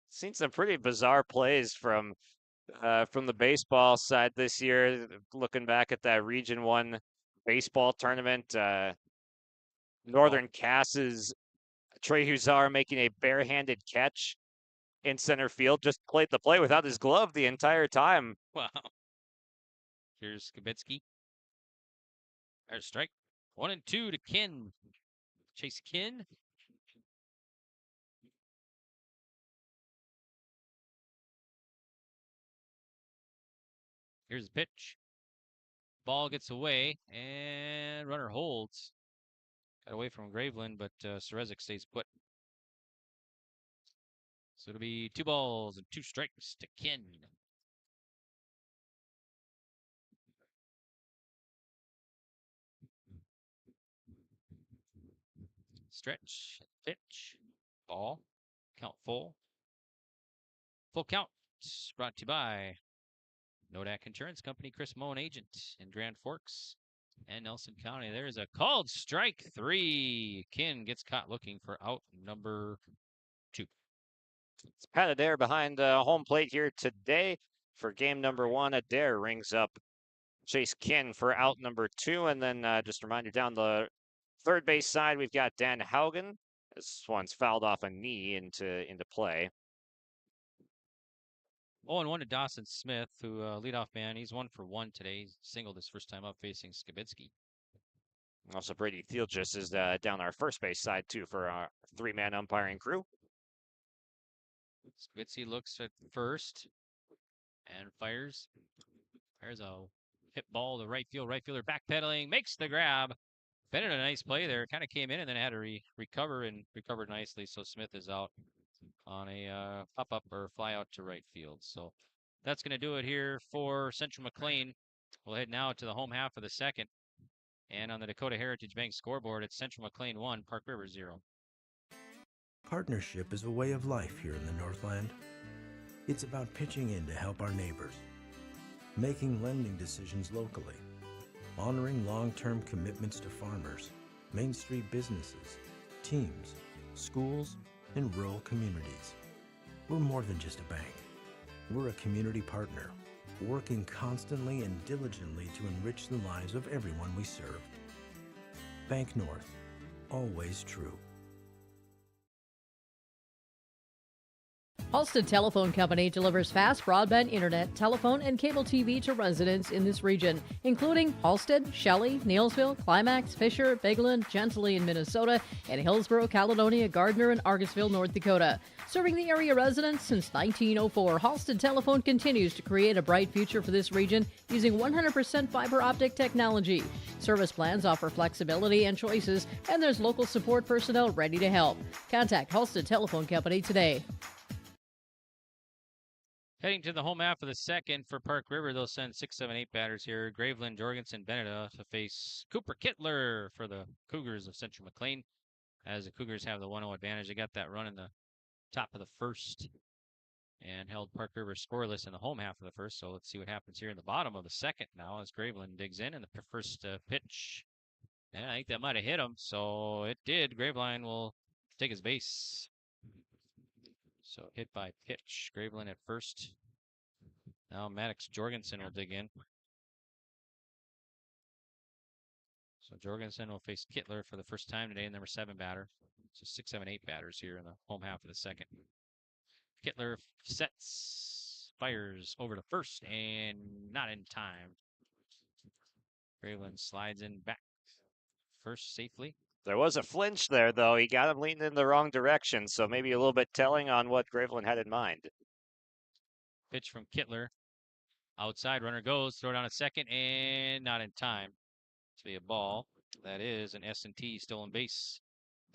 Seen some pretty bizarre plays from the baseball side this year. Looking back at that Region 1 baseball tournament, Northern Cass's Trey Huzar making a barehanded catch in center field, just played the play without his glove the entire time. Wow. Here's Skibitsky. There's a strike. 1-2 to Kin. Chase Kin. Here's the pitch. Ball gets away, and runner holds. Got away from Graveland, but Serezik stays put. So it'll be 2 balls and 2 strikes to Kin. Stretch, pitch, ball, count full. Full count brought to you by Nodak Insurance Company, Chris Moen agent in Grand Forks and Nelson County. There's a called strike 3. Kin gets caught looking for out number 2. It's Pat Adair behind home plate here today for game number 1. Adair rings up Chase Kin for out number 2. And then just a reminder, down the third base side, we've got Dan Haugen. This one's fouled off a knee into play. 0-1 to Dawson Smith, who leadoff man. He's 1 for 1 today. He singled his first time up facing Skibitsky. Also, Brady Thielgis is down our first base side, too, for our 3-man umpiring crew. Skibitsky looks at first and fires. Fires a hit ball to right field. Right fielder backpedaling, makes the grab. Bennett a nice play there. Kind of came in and then had to recover and recovered nicely. So Smith is out on a pop-up or fly out to right field. So that's going to do it here for Central McLean. We'll head now to the home half of the second. And on the Dakota Heritage Bank scoreboard, it's Central McLean 1, Park River 0. Partnership is a way of life here in the Northland. It's about pitching in to help our neighbors, making lending decisions locally, honoring long-term commitments to farmers, Main Street businesses, teams, schools, and rural communities. We're more than just a bank. We're a community partner, working constantly and diligently to enrich the lives of everyone we serve. Bank North, always true. Halstead Telephone Company delivers fast broadband internet, telephone, and cable TV to residents in this region, including Halstead, Shelley, Neilsville, Climax, Fisher, Bigland, Gentilly in Minnesota, and Hillsborough, Caledonia, Gardner, and Argosville, North Dakota. Serving the area residents since 1904, Halstead Telephone continues to create a bright future for this region using 100% fiber optic technology. Service plans offer flexibility and choices, and there's local support personnel ready to help. Contact Halstead Telephone Company today. Heading to the home half of the second for Park River, they'll send 6, 7, 8 batters here. Graveland, Jorgensen, Bennett to face Cooper Kittler for the Cougars of Central McLean. As the Cougars have the 1-0 advantage, they got that run in the top of the first and held Park River scoreless in the home half of the first. So let's see what happens here in the bottom of the second now as Graveland digs in the first pitch. And I think that might have hit him. So it did. Graveline will take his base. So hit by pitch. Graveland at first. Now Maddox Jorgensen will dig in. So Jorgensen will face Kittler for the first time today, number 7 batter. So 6, 7, 8 batters here in the home half of the second. Kittler sets, fires over to first, and not in time. Graveland slides in back first safely. There was a flinch there, though. He got him leaning in the wrong direction, so maybe a little bit telling on what Graveland had in mind. Pitch from Kittler. Outside, runner goes, throw down a second, and not in time. To be a ball. That is an S&T stolen base.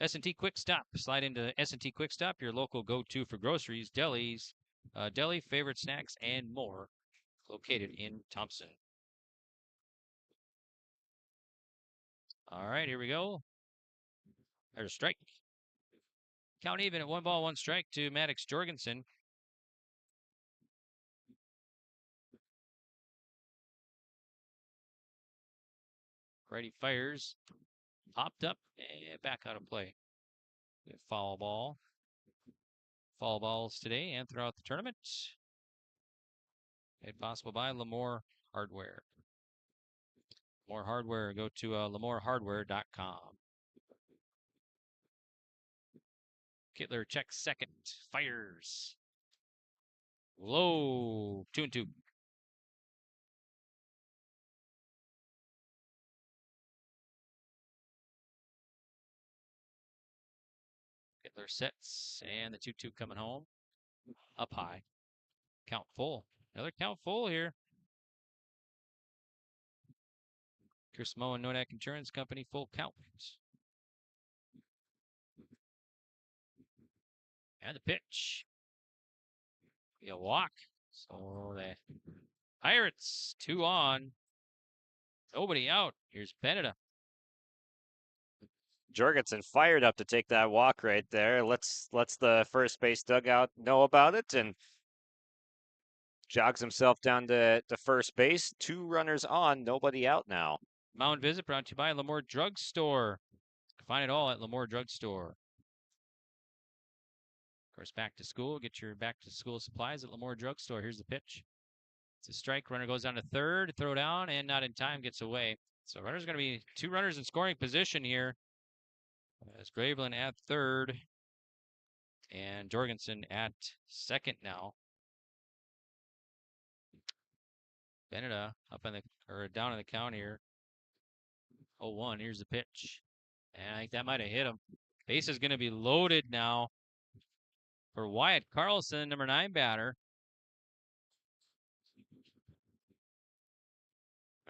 S&T Quick Stop. Slide into S&T Quick Stop, your local go-to for groceries, delis, deli, favorite snacks, and more. Located in Thompson. All right, here we go. There's a strike. Count even at 1 ball, 1 strike to Maddox Jorgensen. Righty fires. Popped up and back out of play. Foul ball. Foul balls today and throughout the tournament. Made possible by Lamore Hardware. More hardware, go to lamorehardware.com. Kittler checks second. Fires. Low. 2-2. Kittler sets, and the 2-2 coming home. Up high. Count full. Another count full here. Chris Moen, Nodak Insurance Company, full count. And the pitch. Be a walk. So the Pirates 2 on. Nobody out. Here's Bennett. Jorgensen fired up to take that walk right there. Let's the first base dugout know about it, and jogs himself down to first base. 2 runners on, nobody out now. Mound Visit brought to you by Lemoore Drugstore. Find it all at Lemoore Drugstore. Of course, back to school. Get your back to school supplies at Lemoore Drugstore. Here's the pitch. It's a strike. Runner goes down to third. Throw down and not in time. Gets away. So runner's going to be 2 runners in scoring position here. As Graveland at third. And Jorgensen at second now. Beneda up in the or down in the count here. 0-1. Here's the pitch. And I think that might have hit him. Base is going to be loaded now for Wyatt Carlson, number 9 batter.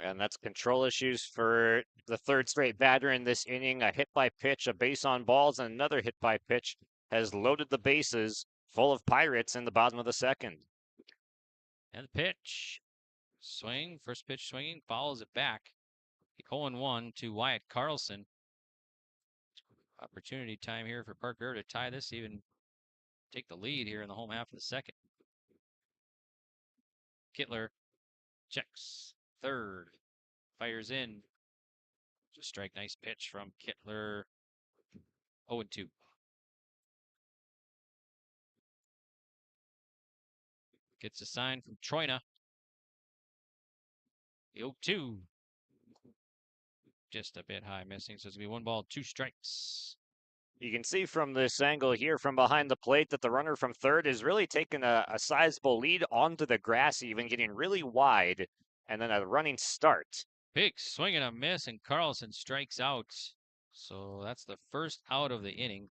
And that's control issues for the 3rd straight batter in this inning. A hit by pitch, a base on balls, and another hit by pitch has loaded the bases full of Pirates in the bottom of the 2nd. And the pitch. Swing. First pitch swinging. Follows it back. 0-1 to Wyatt Carlson. Opportunity time here for Park River to tie this, even take the lead here in the home half of the 2nd. Kittler checks. Third. Fires in. Just strike. Nice pitch from Kittler. 0-2. Gets a sign from Troina. 0-2. Just a bit high, missing. So it's going to be 1 ball, 2 strikes. You can see from this angle here from behind the plate that the runner from third is really taking a sizable lead onto the grass, even getting really wide, and then a running start. Big swing and a miss, and Carlson strikes out. So that's the first out of the inning.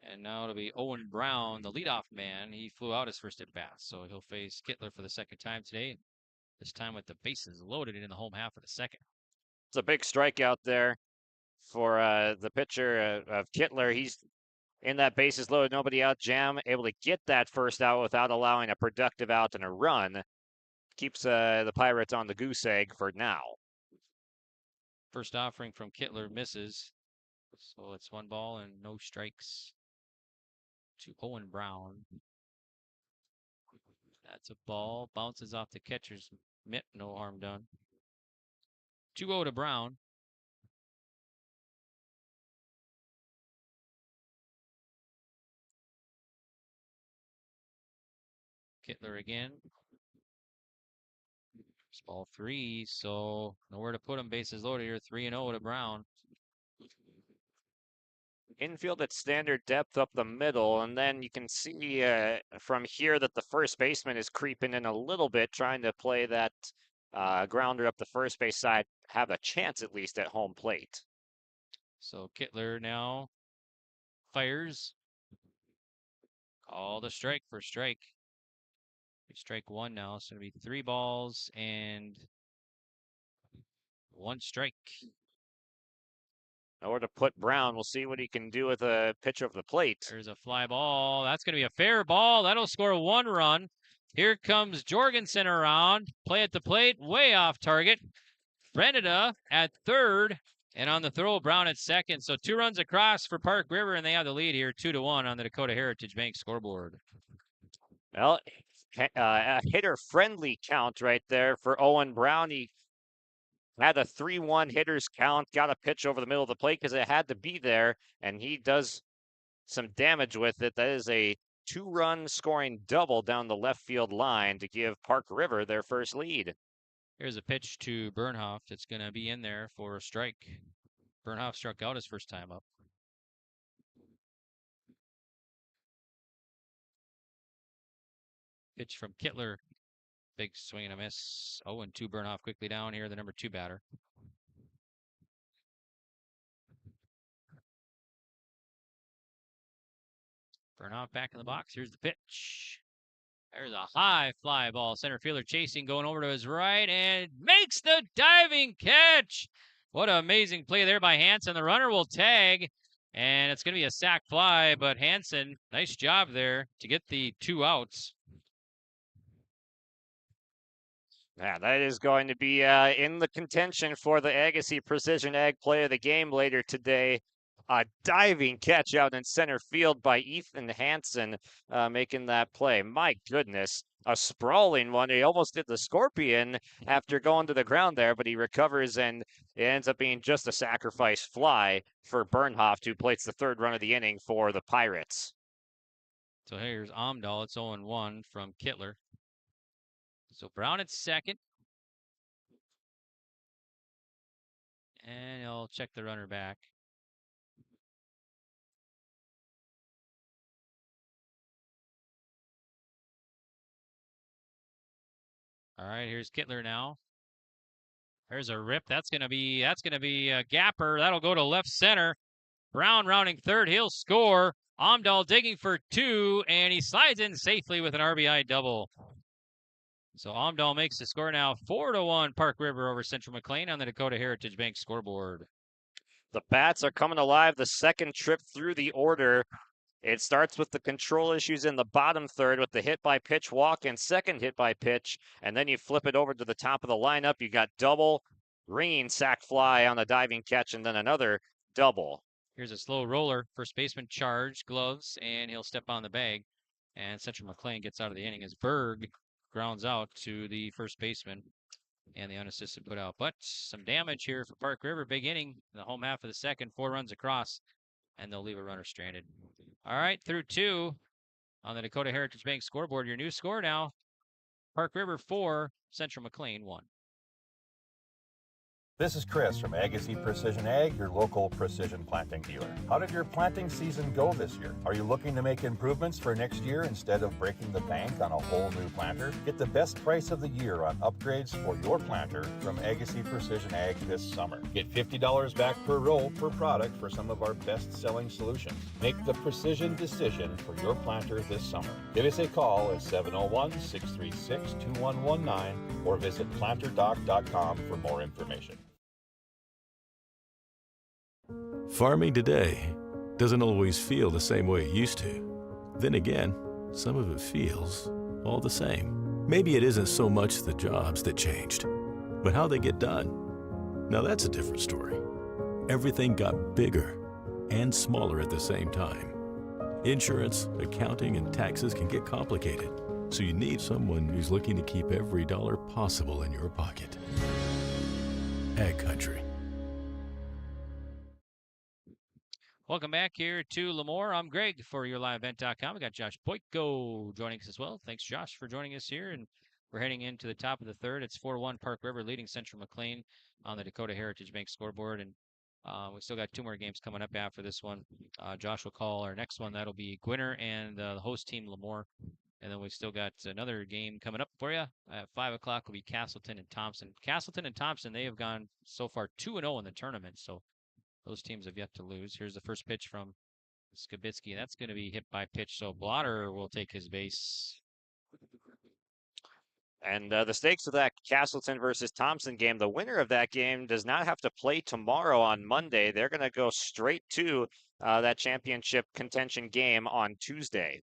And now it'll be Owen Brown, the leadoff man. He flew out his first at bat, so he'll face Kittler for the 2nd time today. This time with the bases loaded in the home half of the 2nd. It's a big strikeout there for the pitcher of Kittler. He's in that bases loaded, nobody out jam, able to get that first out without allowing a productive out and a run. Keeps the Pirates on the goose egg for now. First offering from Kittler misses. So it's 1 ball and no strikes to Owen Brown. That's a ball. Bounces off the catcher's mitt. No harm done. 2-0 to Brown. Kittler again. It's ball 3, so nowhere to put him. Bases loaded here. 3-0 to Brown. Infield at standard depth up the middle, and then you can see from here that the first baseman is creeping in a little bit, trying to play that grounder up the first base side, have a chance at least at home plate. So Kittler now fires. Call the strike for strike. Strike 1 now. So it'll be 3 balls and 1 strike. Nowhere to put Brown. We'll see what he can do with a pitch over the plate. There's a fly ball. That's going to be a fair ball. That'll score 1 run. Here comes Jorgensen around. Play at the plate. Way off target. Beneda at third. And on the throw, Brown at second. So 2 runs across for Park River, and they have the lead here 2-1 on the Dakota Heritage Bank scoreboard. Well, a hitter-friendly count right there for Owen Brown. He had a 3-1 hitters count, got a pitch over the middle of the plate because it had to be there, and he does some damage with it. That is a 2-run scoring double down the left field line to give Park River their first lead. Here's a pitch to Bernhoff that's going to be in there for a strike. Bernhoff struck out his first time up. Pitch from Kittler. Big swing and a miss. 0-2 Bernhoff quickly down here, the number 2 batter. Bernhoff back in the box. Here's the pitch. There's a high fly ball. Center fielder chasing, going over to his right, and makes the diving catch. What an amazing play there by Hansen. The runner will tag, and it's going to be a sac fly, but Hansen, nice job there to get the 2 outs. Yeah, that is going to be in the contention for the Agassiz Precision Ag Play of the Game later today. A diving catch out in center field by Ethan Hansen making that play. My goodness, a sprawling one. He almost did the scorpion after going to the ground there, but he recovers, and it ends up being just a sacrifice fly for Bernhoft, who plates the third run of the inning for the Pirates. So here's Amdahl. It's 0-1 from Kittler. So Brown at second. And he'll check the runner back. All right, here's Kittler now. There's a rip. That's gonna be a gapper. That'll go to left center. Brown rounding third. He'll score. Amdahl digging for 2, and he slides in safely with an RBI double. So Amdahl makes the score now 4-1 Park River over Central McLean on the Dakota Heritage Bank scoreboard. The bats are coming alive the second trip through the order. It starts with the control issues in the bottom third with the hit by pitch walk and second hit by pitch. And then you flip it over to the top of the lineup. You got double, ringing sac fly on the diving catch, and then another double. Here's a slow roller. First baseman charge, gloves, and he'll step on the bag. And Central McLean gets out of the inning as Berg grounds out to the first baseman. And the unassisted put out. But some damage here for Park River. Big inning in the home half of the second. 4 runs across. And they'll leave a runner stranded. All right, through 2 on the Dakota Heritage Bank scoreboard. Your new score now. Park River 4, Central McLean 1. This is Chris from Agassi Precision Ag, your local precision planting dealer. How did your planting season go this year? Are you looking to make improvements for next year instead of breaking the bank on a whole new planter? Get the best price of the year on upgrades for your planter from Agassi Precision Ag this summer. Get $50 back per row per product for some of our best-selling solutions. Make the precision decision for your planter this summer. Give us a call at 701-636-2119 or visit planterdoc.com for more information. Farming today doesn't always feel the same way it used to. Then again, some of it feels all the same. Maybe it isn't so much the jobs that changed, but how they get done. Now that's a different story. Everything got bigger and smaller at the same time. Insurance, accounting, and taxes can get complicated, so you need someone who's looking to keep every dollar possible in your pocket. Ag Country. Welcome back here to Lemoore. I'm Greg for YourLiveEvent.com. We got Josh Boyko joining us as well. Thanks, Josh, for joining us here. And we're heading into the top of the third. It's 4-1 Park River leading Central McLean on the Dakota Heritage Bank scoreboard. And we still got 2 more games coming up after this one. Josh will call our next one. That'll be Gwinner and the host team, Lemoore. And then we've still got another game coming up for you. At 5 o'clock will be Castleton and Thompson. Castleton and Thompson, they have gone so far 2-0 in the tournament. So those teams have yet to lose. Here's the first pitch from Skibitsky. That's going to be hit by pitch, so Blotter will take his base. And the stakes of that Castleton versus Thompson game, the winner of that game does not have to play tomorrow on Monday. They're going to go straight to that championship contention game on Tuesday.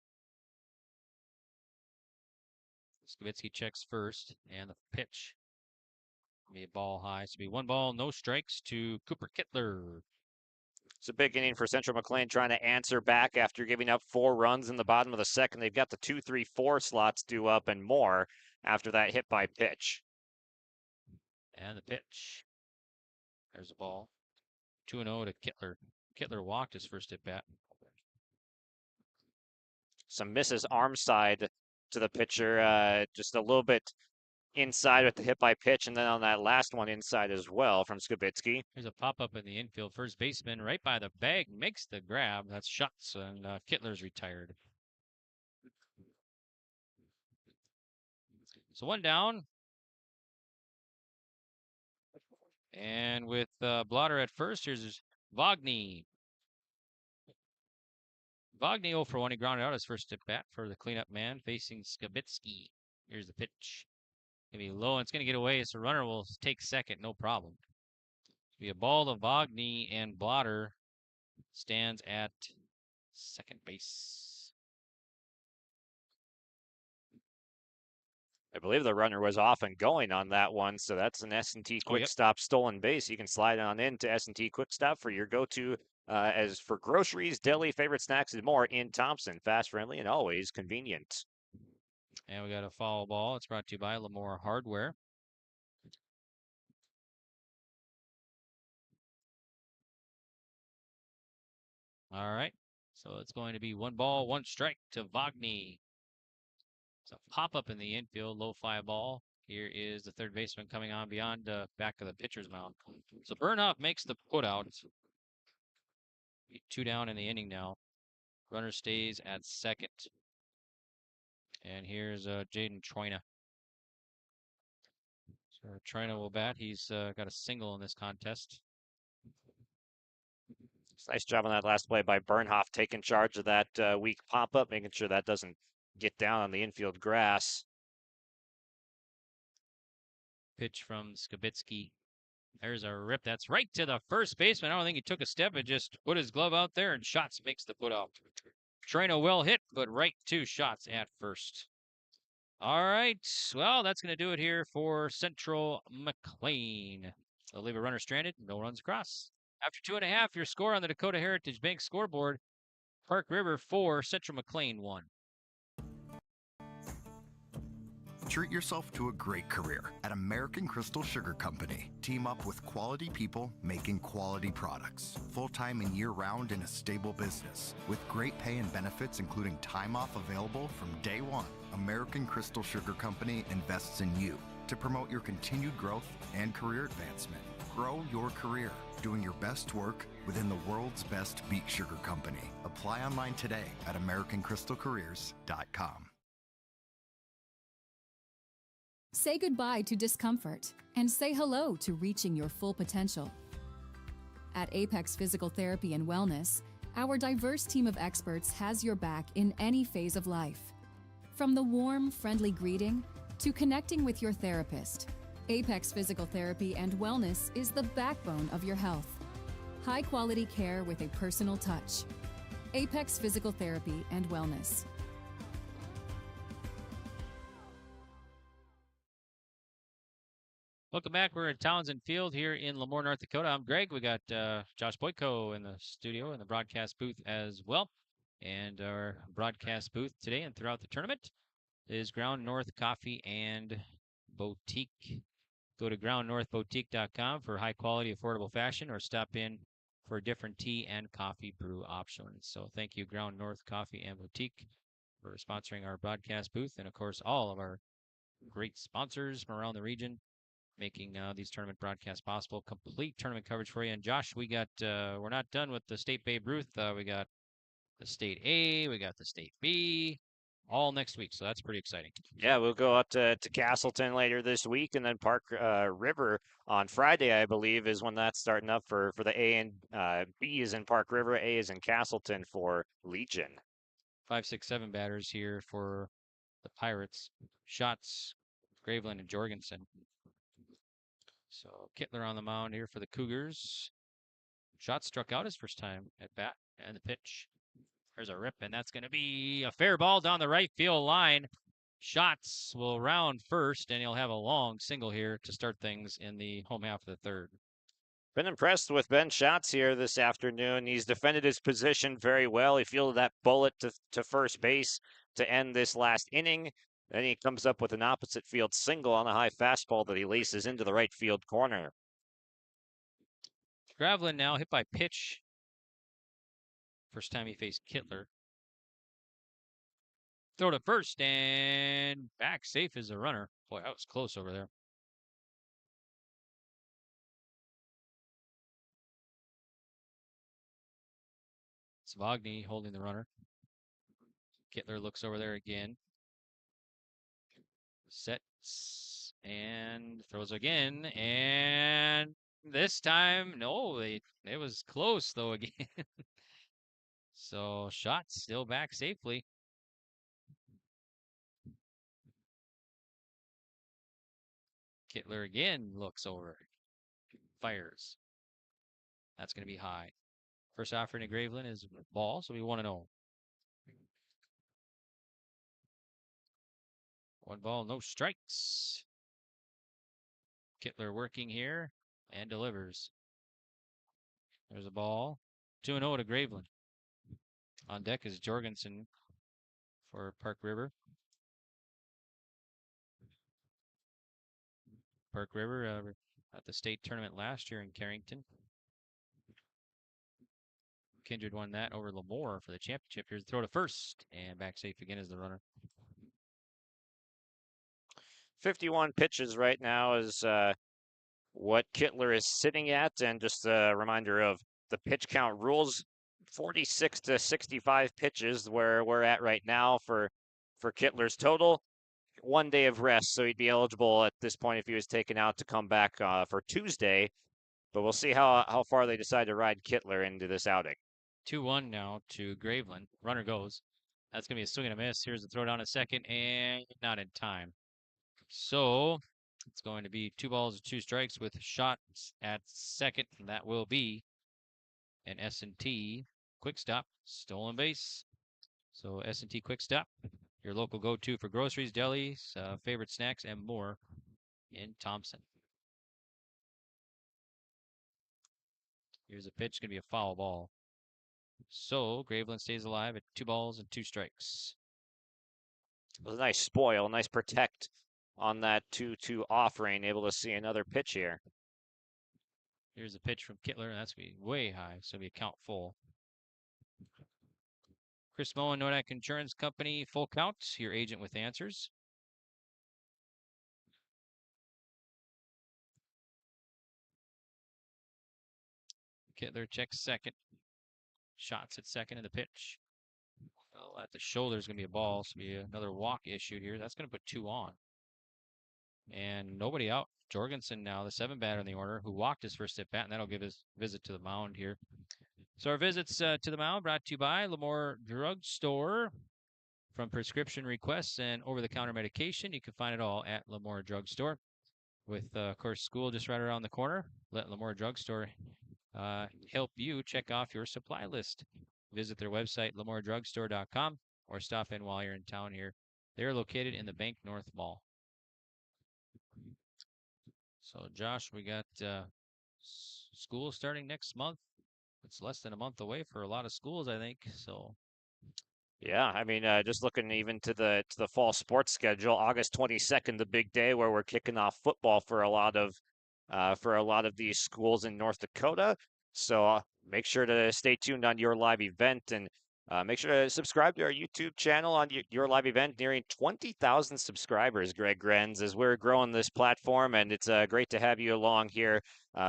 Skibitsky checks first, and the pitch. Be a ball high. So be 1 ball, no strikes to Cooper Kittler. It's a big inning for Central McLean trying to answer back after giving up 4 runs in the bottom of the second. They've got the 2, 3, 4 slots due up and more after that hit by pitch. And the pitch. There's the ball. 2-0 to Kittler. Kittler walked his first at bat. Some misses arm side to the pitcher, just a little bit inside with the hit by pitch, and then on that last one inside as well from Skibitsky. There's a pop-up in the infield. First baseman right by the bag makes the grab. That's Schutz, and Kittler's retired. So 1 down. And with Blotter at first, here's Vogny. Vogny 0 for 1. He grounded out his first at bat for the cleanup man facing Skibitsky. Here's the pitch. Gonna be low, and it's gonna get away, so runner will take second, no problem. Be a ball to Vogny, and Blotter stands at second base. I believe the runner was off and going on that one, so that's an S&T Quick Stop stolen base. You can slide on in to S&T Quick Stop for your go-to as for groceries, deli, favorite snacks, and more in Thompson. Fast, friendly, and always convenient. And we got a foul ball. It's brought to you by Lamore Hardware. All right. So it's going to be 1 ball, 1 strike to Vogny. It's a pop-up in the infield, low fly ball. Here is the third baseman coming on beyond the back of the pitcher's mound. So Bernhoff makes the put out. 2 down in the inning now. Runner stays at second. And here's Jaden Troina. So Troina will bat. He's got a single in this contest. Nice job on that last play by Bernhoff, taking charge of that weak pop-up, making sure that doesn't get down on the infield grass. Pitch from Skibitsky. There's a rip. That's right to the first baseman. I don't think he took a step and just put his glove out there, and Shots makes the put out. Trino well hit, but right to Shots at first. All right. Well, that's going to do it here for Central McLean. They'll leave a runner stranded. No runs across. After 2.5, your score on the Dakota Heritage Bank scoreboard. Park River 4, Central McLean 1. Treat yourself to a great career at American Crystal Sugar Company. Team up with quality people making quality products. Full-time and year-round in a stable business. With great pay and benefits including time off available from day one. American Crystal Sugar Company invests in you to promote your continued growth and career advancement. Grow your career, doing your best work within the world's best beet sugar company. Apply online today at AmericanCrystalCareers.com. Say goodbye to discomfort and say hello to reaching your full potential. At Apex Physical Therapy and Wellness, our diverse team of experts has your back in any phase of life. From the warm, friendly greeting to connecting with your therapist, Apex Physical Therapy and Wellness is the backbone of your health. High-quality care with a personal touch. Apex Physical Therapy and Wellness. Welcome back. We're at Townsend Field here in Lemoore, North Dakota. I'm Greg. We got Josh Boyko in the studio in the broadcast booth as well. And our broadcast booth today and throughout the tournament is Ground North Coffee and Boutique. Go to groundnorthboutique.com for high quality, affordable fashion, or stop in for different tea and coffee brew options. So thank you, Ground North Coffee and Boutique, for sponsoring our broadcast booth, and of course all of our great sponsors from around the region making these tournament broadcasts possible. Complete tournament coverage for you. And Josh, we got we're not done with the State Babe Ruth. We got the State A, we got the State B, all next week. So that's pretty exciting. Yeah, we'll go out to Castleton later this week, and then Park River on Friday, I believe, is when that's starting up for the A and B is in Park River, A is in Castleton for Legion. 5, 6, 7 batters here for the Pirates. Shots, Graveland and Jorgensen. So Kittler on the mound here for the Cougars. Shot struck out his first time at bat, and the pitch. There's a rip, and that's going to be a fair ball down the right field line. Shots will round first, and he'll have a long single here to start things in the home half of the third. Been impressed with Ben Schatz here this afternoon. He's defended his position very well. He fielded that bullet to first base to end this last inning. Then he comes up with an opposite field single on a high fastball that he laces into the right field corner. Graveland now hit by pitch. First time he faced Kittler. Throw to first and back safe is a runner. Boy, that was close over there. Svogny holding the runner. Kittler looks over there again. Sets and throws again, and this time, no, it was close though again. So Shots still back safely. Kittler again looks over, fires. That's going to be high. First offering to Graveland is ball, so we 1-0. 1 ball, no strikes. Kittler working here and delivers. There's a ball. 2-0 to Graveland. On deck is Jorgensen for Park River. Park River at the state tournament last year in Carrington. Kindred won that over Lemoore for the championship. Here's the throw to first, and back safe again as the runner. 51 pitches right now is what Kittler is sitting at, and just a reminder of the pitch count rules. 46 to 65 pitches where we're at right now for Kittler's total. 1 day of rest, so he'd be eligible at this point if he was taken out to come back for Tuesday. But we'll see how far they decide to ride Kittler into this outing. 2-1 now to Graveland. Runner goes. That's going to be a swing and a miss. Here's the throw down a second, and not in time. So it's going to be 2 balls and 2 strikes with shots at second, and that will be an S&T quick stop, stolen base. So S&T quick stop, your local go-to for groceries, delis, favorite snacks, and more in Thompson. Here's a pitch, going to be a foul ball. So Graveland stays alive at 2 balls and 2 strikes. It was a nice spoil, nice protect on that 2-2 offering. Able to see another pitch here. Here's a pitch from Kittler. That's going to be way high, so it'll be a count full. Chris Moen, Nodak Insurance Company, full count. Your agent with answers. Kittler checks second. Shots at second in the pitch. Well, at the shoulder is going to be a ball, so be another walk issued here. That's going to put 2 on. And nobody out. Jorgensen now, the 7 batter in the order, who walked his first at bat, and that'll give his visit to the mound here. So our visits to the mound brought to you by Lemoore Drug Store. From prescription requests and over-the-counter medication, you can find it all at Lemoore Drug Store. With, of course, school just right around the corner, let Lemoore Drug Store help you check off your supply list. Visit their website, lemooredrugstore.com, or stop in while you're in town here. They're located in the Bank North Mall. So, Josh, we got school starting next month. It's less than a month away for a lot of schools, I think. So, yeah, I mean, just looking even to the fall sports schedule, August 22nd, the big day where we're kicking off football for a lot of these schools in North Dakota. So make sure to stay tuned on Your Live Event, and make sure to subscribe to our YouTube channel on Your Live Event, nearing 20,000 subscribers, Greg Grenz, as we're growing this platform, and it's great to have you along here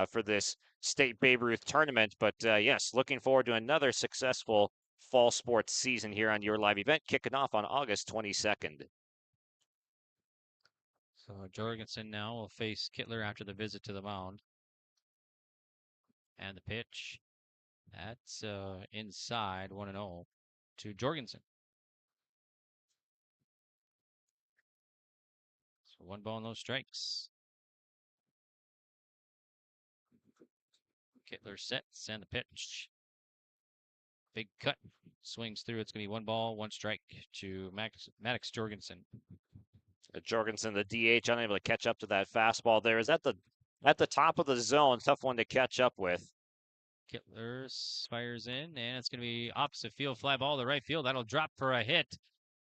for this State Babe Ruth tournament. But yes, looking forward to another successful fall sports season here on Your Live Event, kicking off on August 22nd. So Jorgensen now will face Kittler after the visit to the mound. And the pitch, that's inside 1-0 to Jorgensen. So 1 ball, no strikes. Kittler sets and the pitch. Big cut, swings through. It's going to be 1 ball, 1 strike to Maddox Jorgensen. Jorgensen, the DH, unable to catch up to that fastball there. Is at the top of the zone. Tough one to catch up with. Kittler fires in, and it's going to be opposite field, fly ball to right field. That'll drop for a hit,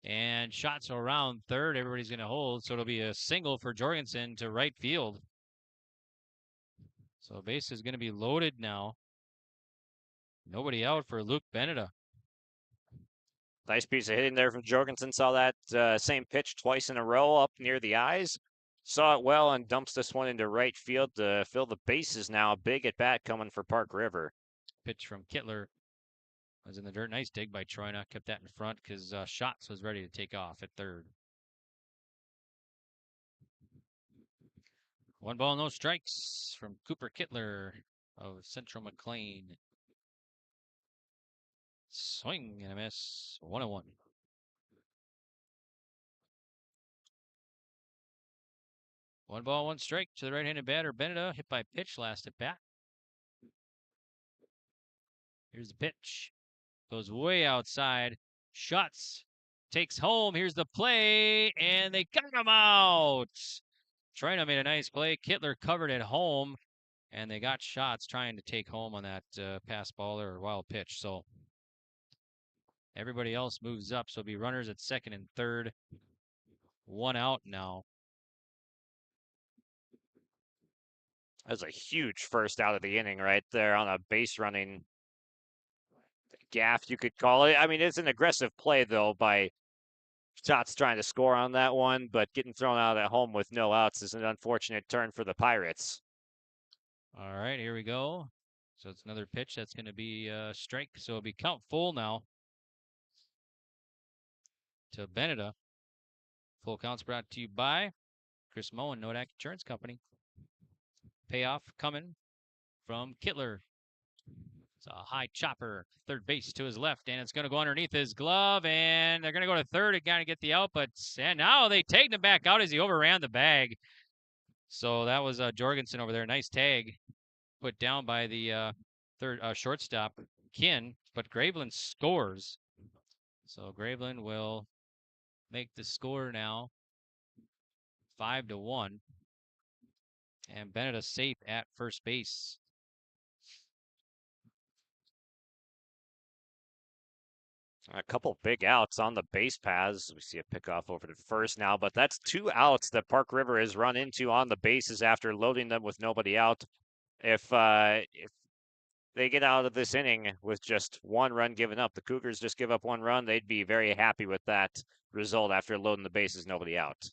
and shots around third. Everybody's going to hold, so it'll be a single for Jorgensen to right field. So base is going to be loaded now. Nobody out for Luke Beneda. Nice piece of hitting there from Jorgensen. Saw that same pitch twice in a row up near the eyes. Saw it well and dumps this one into right field to fill the bases now. Big at bat coming for Park River. Pitch from Kittler was in the dirt. Nice dig by Troina. Kept that in front because Schatz was ready to take off at third. 1 ball, no strikes from Cooper Kittler of Central McLean. Swing and a miss. 1-1. One ball, 1 strike to the right-handed batter, Beneda. Hit by pitch last at bat. Here's the pitch. Goes way outside. Shots. Takes home. Here's the play. And they got him out. Troina made a nice play. Kittler covered at home. And they got Shots trying to take home on that pass ball or wild pitch. So everybody else moves up. So it'll be runners at second and third. 1 out now. That's a huge first out of the inning right there on a base running gaff, you could call it. I mean, it's an aggressive play, though, by Shots trying to score on that one, but getting thrown out at home with no outs is an unfortunate turn for the Pirates. All right, here we go. So it's another pitch that's going to be a strike. So it'll be count full now to Beneda. Full counts brought to you by Chris Moen, Nodak Insurance Company. Payoff coming from Kittler. It's a high chopper, third base to his left, and it's going to go underneath his glove, and they're going to go to third to kind of get the out, and now they tagged him back out as he overran the bag. So that was Jorgensen over there. Nice tag put down by the third shortstop, Kin, but Graveland scores. So Graveland will make the score now 5-1. And Beneda safe at first base. A couple big outs on the base paths. We see a pickoff over to first now, but that's 2 outs that Park River has run into on the bases after loading them with nobody out. If they get out of this inning with just 1 run given up, the Cougars just give up 1 run, they'd be very happy with that result after loading the bases, nobody out.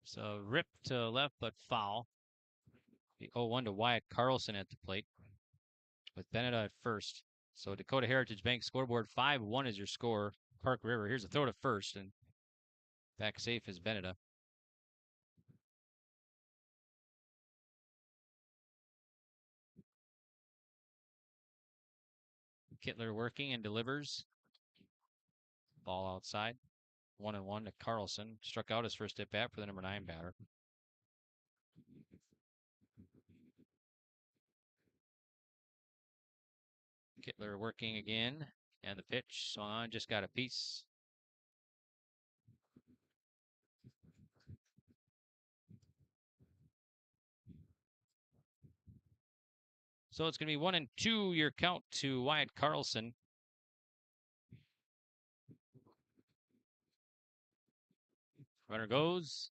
So rip to left, but foul. The 0-1 to Wyatt Carlson at the plate with Beneda at first. So Dakota Heritage Bank scoreboard 5-1 is your score. Park River. Here's a throw to first, and back safe is Beneda. Kittler working and delivers. Ball outside. 1-1 to Carlson. Struck out his first at bat for the number 9 batter. Kittler working again, and the pitch swung on, just got a piece. So it's going to be 1-2 your count to Wyatt Carlson. Runner goes.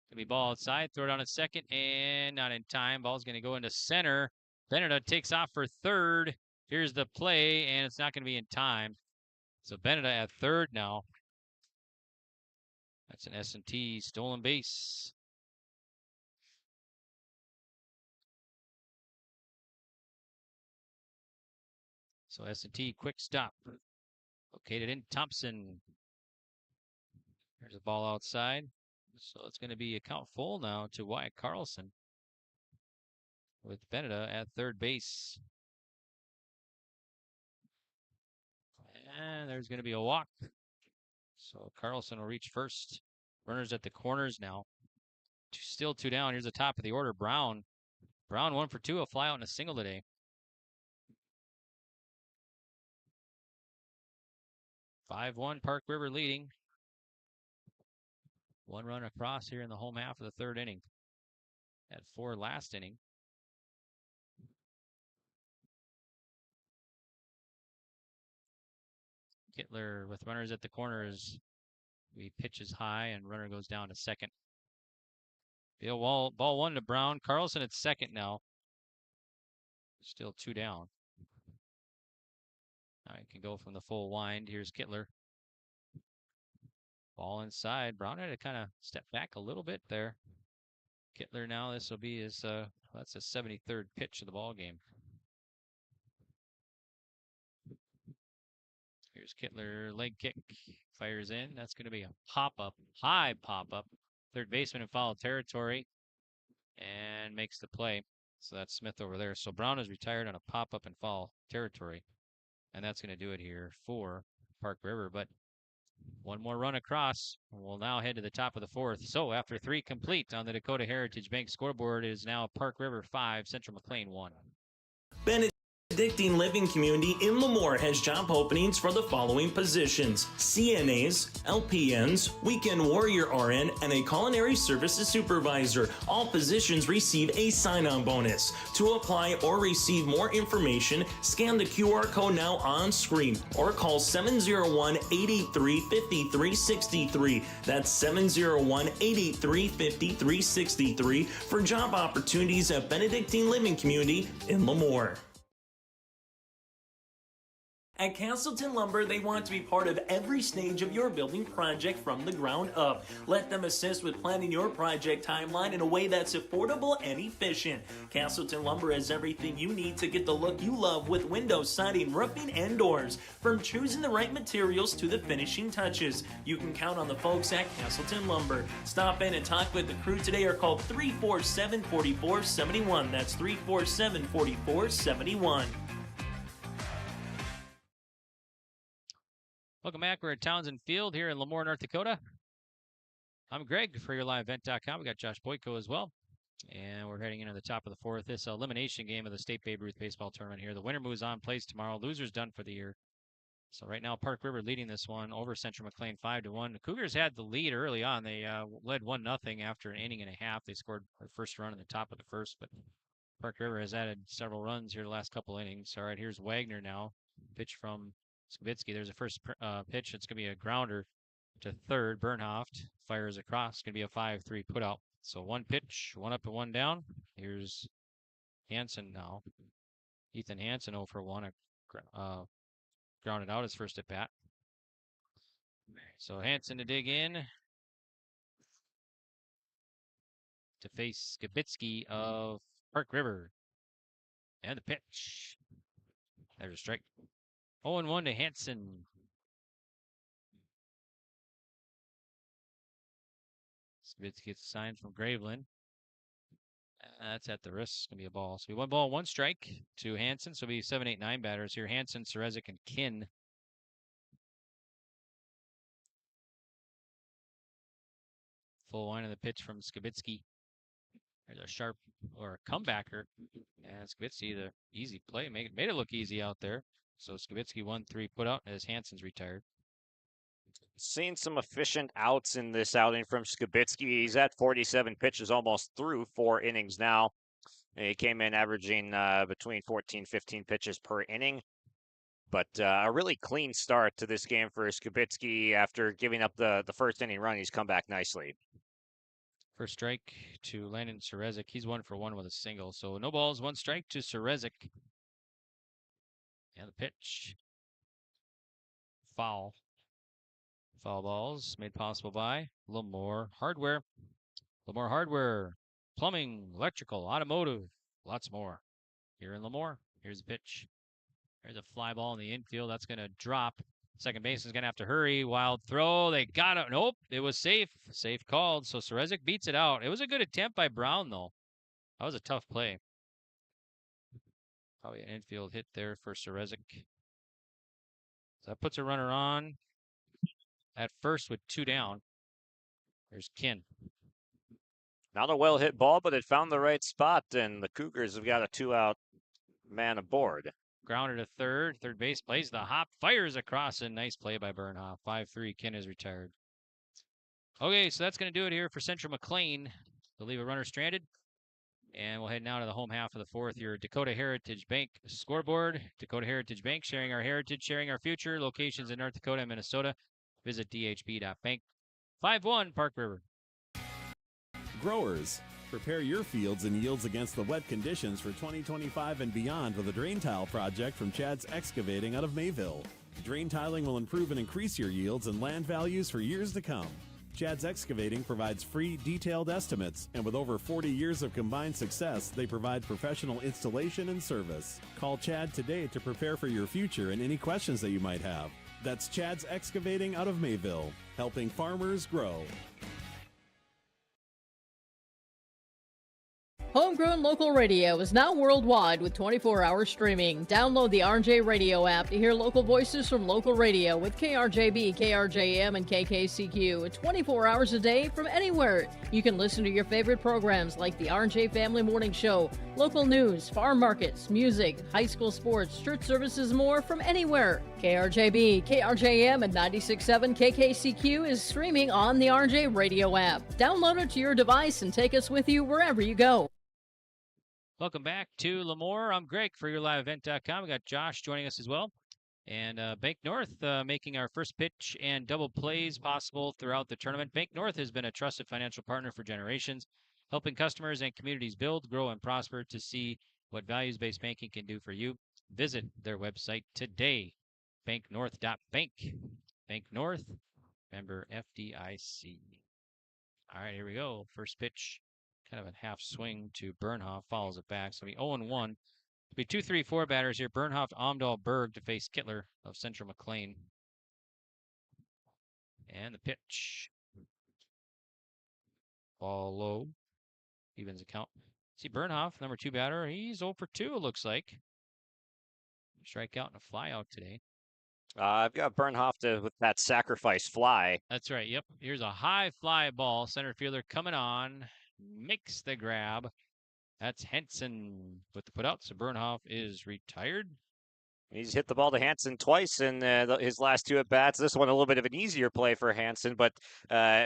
Going to be ball outside. Throw it on at second, and not in time. Ball's going to go into center. Beneda takes off for third. Here's the play, and it's not going to be in time. So Beneda at third now. That's an S&T stolen base. So S&T quick stop. Located in Thompson. There's a ball outside. So it's going to be a count full now to Wyatt Carlson with Beneda at third base. And there's going to be a walk. So Carlson will reach first. Runners at the corners now. Still 2 down. Here's the top of the order. Brown. Brown 1 for 2. A fly out in a single today. (5-1) Park River leading. 1 run across here in the home half of the 3rd inning. At 4 last inning. Kittler with runners at the corners. He pitches high and runner goes down to second. Ball 1 to Brown. Carlson at second now. Still 2 down. Now he can go from the full wind. Here's Kittler. Ball inside. Brown had to kind of step back a little bit there. Kittler now, this will be his, that's his 73rd pitch of the ball game. Here's Kittler, leg kick, fires in. That's going to be a pop-up, high pop-up. Third baseman in foul territory and makes the play. So that's Smith over there. So Brown is retired on a pop-up in foul territory. And that's going to do it here for Park River. But 1 more run across. We'll now head to the top of the 4th. So after 3 complete on the Dakota Heritage Bank scoreboard, it is now Park River 5, Central McLean 1. Bennett Benedictine Living Community in Lemoore has job openings for the following positions: CNAs, LPNs, Weekend Warrior RN, and a Culinary Services Supervisor. All positions receive a sign-on bonus. To apply or receive more information, scan the QR code now on screen or call 701-883-5363. That's 701-883-5363 for job opportunities at Benedictine Living Community in Lemoore. At Castleton Lumber, they want to be part of every stage of your building project from the ground up. Let them assist with planning your project timeline in a way that's affordable and efficient. Castleton Lumber has everything you need to get the look you love with windows, siding, roofing, and doors. From choosing the right materials to the finishing touches, you can count on the folks at Castleton Lumber. Stop in and talk with the crew today or call 347-4471. That's 347-4471. Welcome back. We're at Townsend Field here in Lemoore, North Dakota. I'm Greg for YourLiveEvent.com. We got Josh Boyko as well. And we're heading into the top of the fourth. This elimination game of the State Babe Ruth Baseball Tournament here. The winner moves on, plays tomorrow. Loser's done for the year. So right now, Park River leading this one over Central McLean 5-1. The Cougars had the lead early on. They led 1-0 after an inning and a half. They scored their first run in the top of the first, but Park River has added several runs here the last couple innings. All right, here's Wagner now. Pitch from Skibitsky. There's a first pitch. It's going to be a grounder to third. Bernhoft fires across. It's going to be a 5-3 put out. So one pitch, one up and one down. Here's Hansen now. Ethan Hansen 0 for 1. Grounded out his first at bat. So Hansen to dig in to face Skibitsky of Park River. And the pitch. There's a strike. 0-1 to Hansen. Skibitsky gets a sign from Graveland. That's at the wrist. It's going to be a ball. So we 1 ball, 1 strike to Hansen. So it'll be 7, 8, 9 batters here. Hansen, Serezik, and Kin. Full line of the pitch from Skibitsky. There's a sharp or a comebacker. And Skibitsky, the easy play, made it look easy out there. So Skibitsky 1-3 put out as Hansen's retired. Seen some efficient outs in this outing from Skibitsky. He's at 47 pitches, almost through 4 innings now. He came in averaging between 14, 15 pitches per inning. But a really clean start to this game for Skibitsky. After giving up the first inning run, he's come back nicely. First strike to Landon Serezik. He's 1 for 1 with a single. So no balls, 1 strike to Serezik. And the pitch. Foul. Foul balls made possible by Lemoore Hardware. Lemoore Hardware. Plumbing, electrical, automotive, lots more. Here in Lemoore. Here's the pitch. There's a fly ball in the infield. That's going to drop. Second base is going to have to hurry. Wild throw. They got it. Nope. It was safe. Safe called. So Serezik beats it out. It was a good attempt by Brown, though. That was a tough play. Probably an infield hit there for Serezik. So that puts a runner on at first with 2 down. There's Kin. Not a well-hit ball, but it found the right spot, and the Cougars have got a 2-out man aboard. Grounder to third. Third base plays the hop. Fires across. A nice play by Bernhoff. 5-3. Kin is retired. Okay, so that's going to do it here for Central McLean. They'll leave a runner stranded. And we'll head now to the home half of the fourth. Your Dakota Heritage Bank scoreboard. Dakota Heritage Bank, sharing our heritage, sharing our future. Locations in North Dakota and Minnesota. Visit dhb.bank. 5-1 Park River. Growers, prepare your fields and yields against the wet conditions for 2025 and beyond with a drain tile project from Chad's Excavating out of Mayville. Drain tiling will improve and increase your yields and land values for years to come. Chad's Excavating provides free, detailed estimates, and with over 40 years of combined success, they provide professional installation and service. Call Chad today to prepare for your future and any questions that you might have. That's Chad's Excavating out of Mayville, helping farmers grow. Homegrown local radio is now worldwide with 24-hour streaming. Download the RJ Radio app to hear local voices from local radio with KRJB, KRJM, and KKCQ 24 hours a day from anywhere. You can listen to your favorite programs like the RJ Family Morning Show, local news, farm markets, music, high school sports, church services, more from anywhere. KRJB, KRJM, and 96.7 KKCQ is streaming on the RJ Radio app. Download it to your device and take us with you wherever you go. Welcome back to Lemoore. I'm Greg for YourLiveEvent.com. We got Josh joining us as well. And Bank North making our first pitch and double plays possible throughout the tournament. Bank North has been a trusted financial partner for generations, helping customers and communities build, grow, and prosper. To see what values-based banking can do for you, visit their website today, banknorth.bank. Bank North, member FDIC. All right, here we go. First pitch. Kind of a half swing to Bernhoff, follows it back. So it'll be 0-1. It'll be 2-3-4 batters here. Bernhoff, Amdahl, Berg to face Kittler of Central McLean. And the pitch. Ball low. Evens the count. See Bernhoff, number 2 batter. He's 0 for 2, it looks like. Strikeout and a fly out today. I've got Bernhoff with that sacrifice fly. That's right. Yep. Here's a high fly ball. Center fielder coming on. Makes the grab. That's Henson with the putout. So Bernhoff is retired. He's hit the ball to Hansen twice in his last 2 at-bats. This one a little bit of an easier play for Hansen, but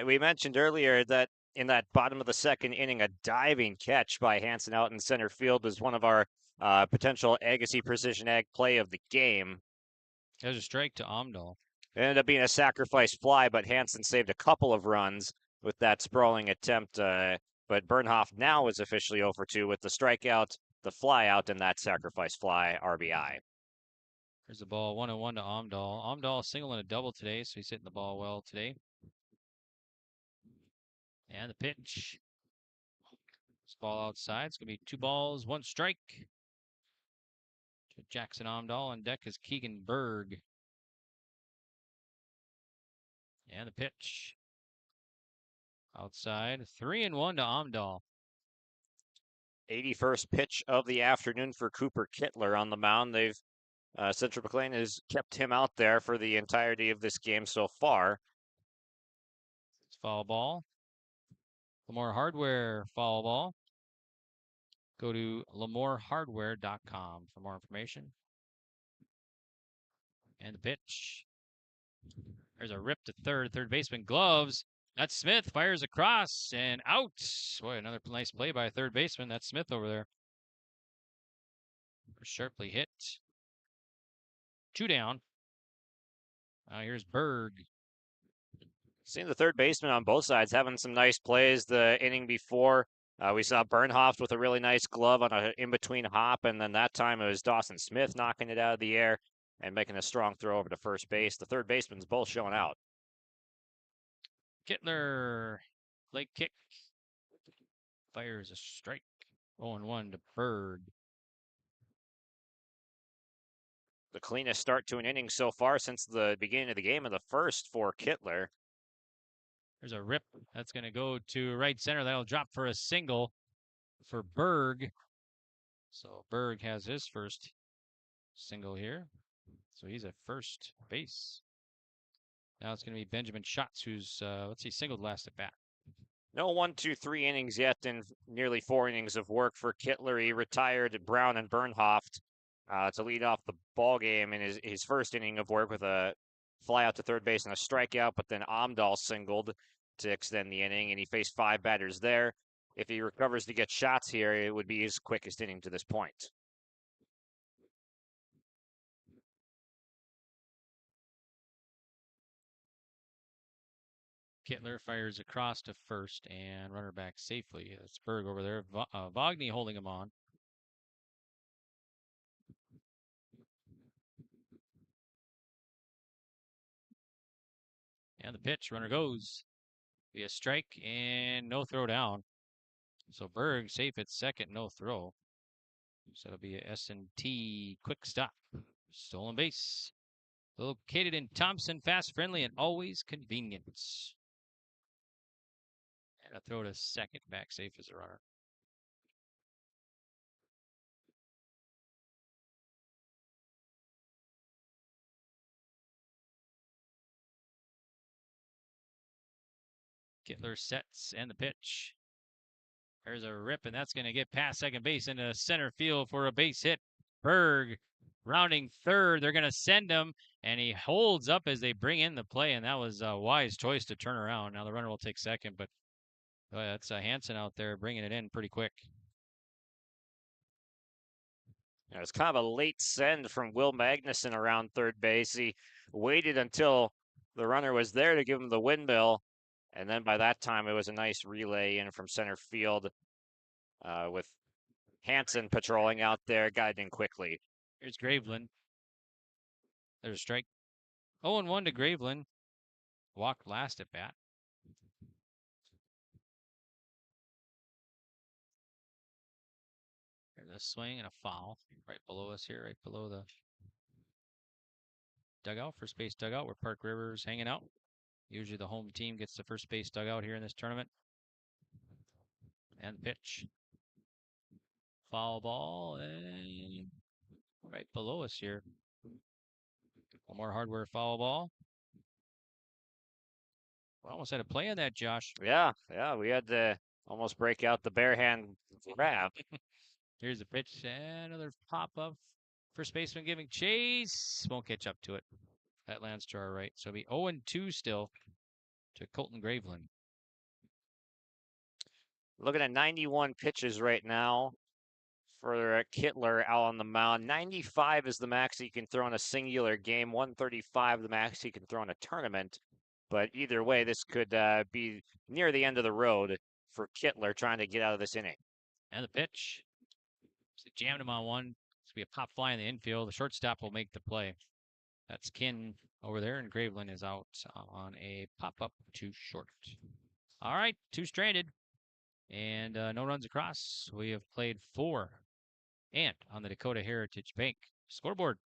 we mentioned earlier that in that bottom of the second inning, a diving catch by Hansen out in center field was one of our potential Agassi Precision Ag play of the game. There's a strike to Amdahl. It ended up being a sacrifice fly, but Hansen saved a couple of runs with that sprawling attempt. But Bernhoff now is officially 0 for 2 with the strikeout, the fly out, and that sacrifice fly RBI. There's the ball, 1-1 to Amdahl. Amdahl single and a double today, so he's hitting the ball well today. And the pitch. This ball outside. It's going to be 2 balls, 1 strike. To Jackson Amdahl. On deck is Keegan Berg. And the pitch. Outside, 3-1 to Amdahl. 81st pitch of the afternoon for Cooper Kittler on the mound. They've Central McLean has kept him out there for the entirety of this game so far. It's foul ball. For more hardware, foul ball. Go to lemorehardware.com for more information. And the pitch. There's a rip to third. Third baseman gloves. That's Smith. Fires across and out. Boy, another nice play by a third baseman. That's Smith over there. Sharply hit. 2 down. Here's Berg. Seeing the third baseman on both sides having some nice plays. The inning before, we saw Bernhoff with a really nice glove on an in-between hop, and then that time it was Dawson Smith knocking it out of the air and making a strong throw over to first base. The third baseman's both showing out. Kittler, leg kick. Fires a strike. 0-1 to Berg. The cleanest start to an inning so far since the beginning of the game of the first for Kittler. There's a rip. That's going to go to right center. That'll drop for a single for Berg. So Berg has his first single here. So he's at first base. Now it's going to be Benjamin Schatz, who's, singled last at bat. No 1, 2, 3 innings yet in nearly 4 innings of work for Kittler. He retired Brown and Bernhoff to lead off the ball game in his first inning of work with a fly out to third base and a strikeout, but then Amdahl singled to extend the inning, and he faced 5 batters there. If he recovers to get shots here, it would be his quickest inning to this point. Kittler fires across to first and runner back safely. It's Berg over there. Vogney holding him on. And the pitch, runner goes. Be a strike and no throw down. So Berg safe at second, no throw. So it'll be a S&T quick stop. Stolen base. Located in Thompson, fast, friendly, and always convenient. And a throw to second, back safe as a runner. Kittler sets and the pitch. There's a rip, and that's going to get past second base into center field for a base hit. Berg rounding third. They're going to send him, and he holds up as they bring in the play, and that was a wise choice to turn around. Now the runner will take second, but that's Hansen out there bringing it in pretty quick. It was kind of a late send from Will Magnuson around third base. He waited until the runner was there to give him the windmill, and then by that time it was a nice relay in from center field with Hansen patrolling out there, got in quickly. Here's Graveland. There's a strike. 0-1 to Graveland. Walked last at bat. There's a swing and a foul right below us here, right below the dugout, first base dugout where Park River's hanging out. Usually the home team gets the first base dugout here in this tournament. And pitch. Foul ball and right below us here. One more hardware foul ball. We almost had a play on that, Josh. Yeah, we had to almost break out the bare hand grab. Here's a pitch and another pop-up. First baseman giving chase. Won't catch up to it. That lands to our right. So it'll be 0-2 still to Colton Graveland. Looking at 91 pitches right now for Kittler out on the mound. 95 is the max he can throw in a singular game. 135 the max he can throw in a tournament. But either way, this could be near the end of the road for Kittler trying to get out of this inning. And the pitch. So jammed him on one. It's going to be a pop fly in the infield. The shortstop will make the play. That's Kin over there, and Graveland is out on a pop-up to short. All right, 2 stranded. And no runs across. We have played 4. And on the Dakota Heritage Bank scoreboard,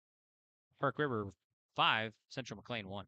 Park River 5, Central McLean 1.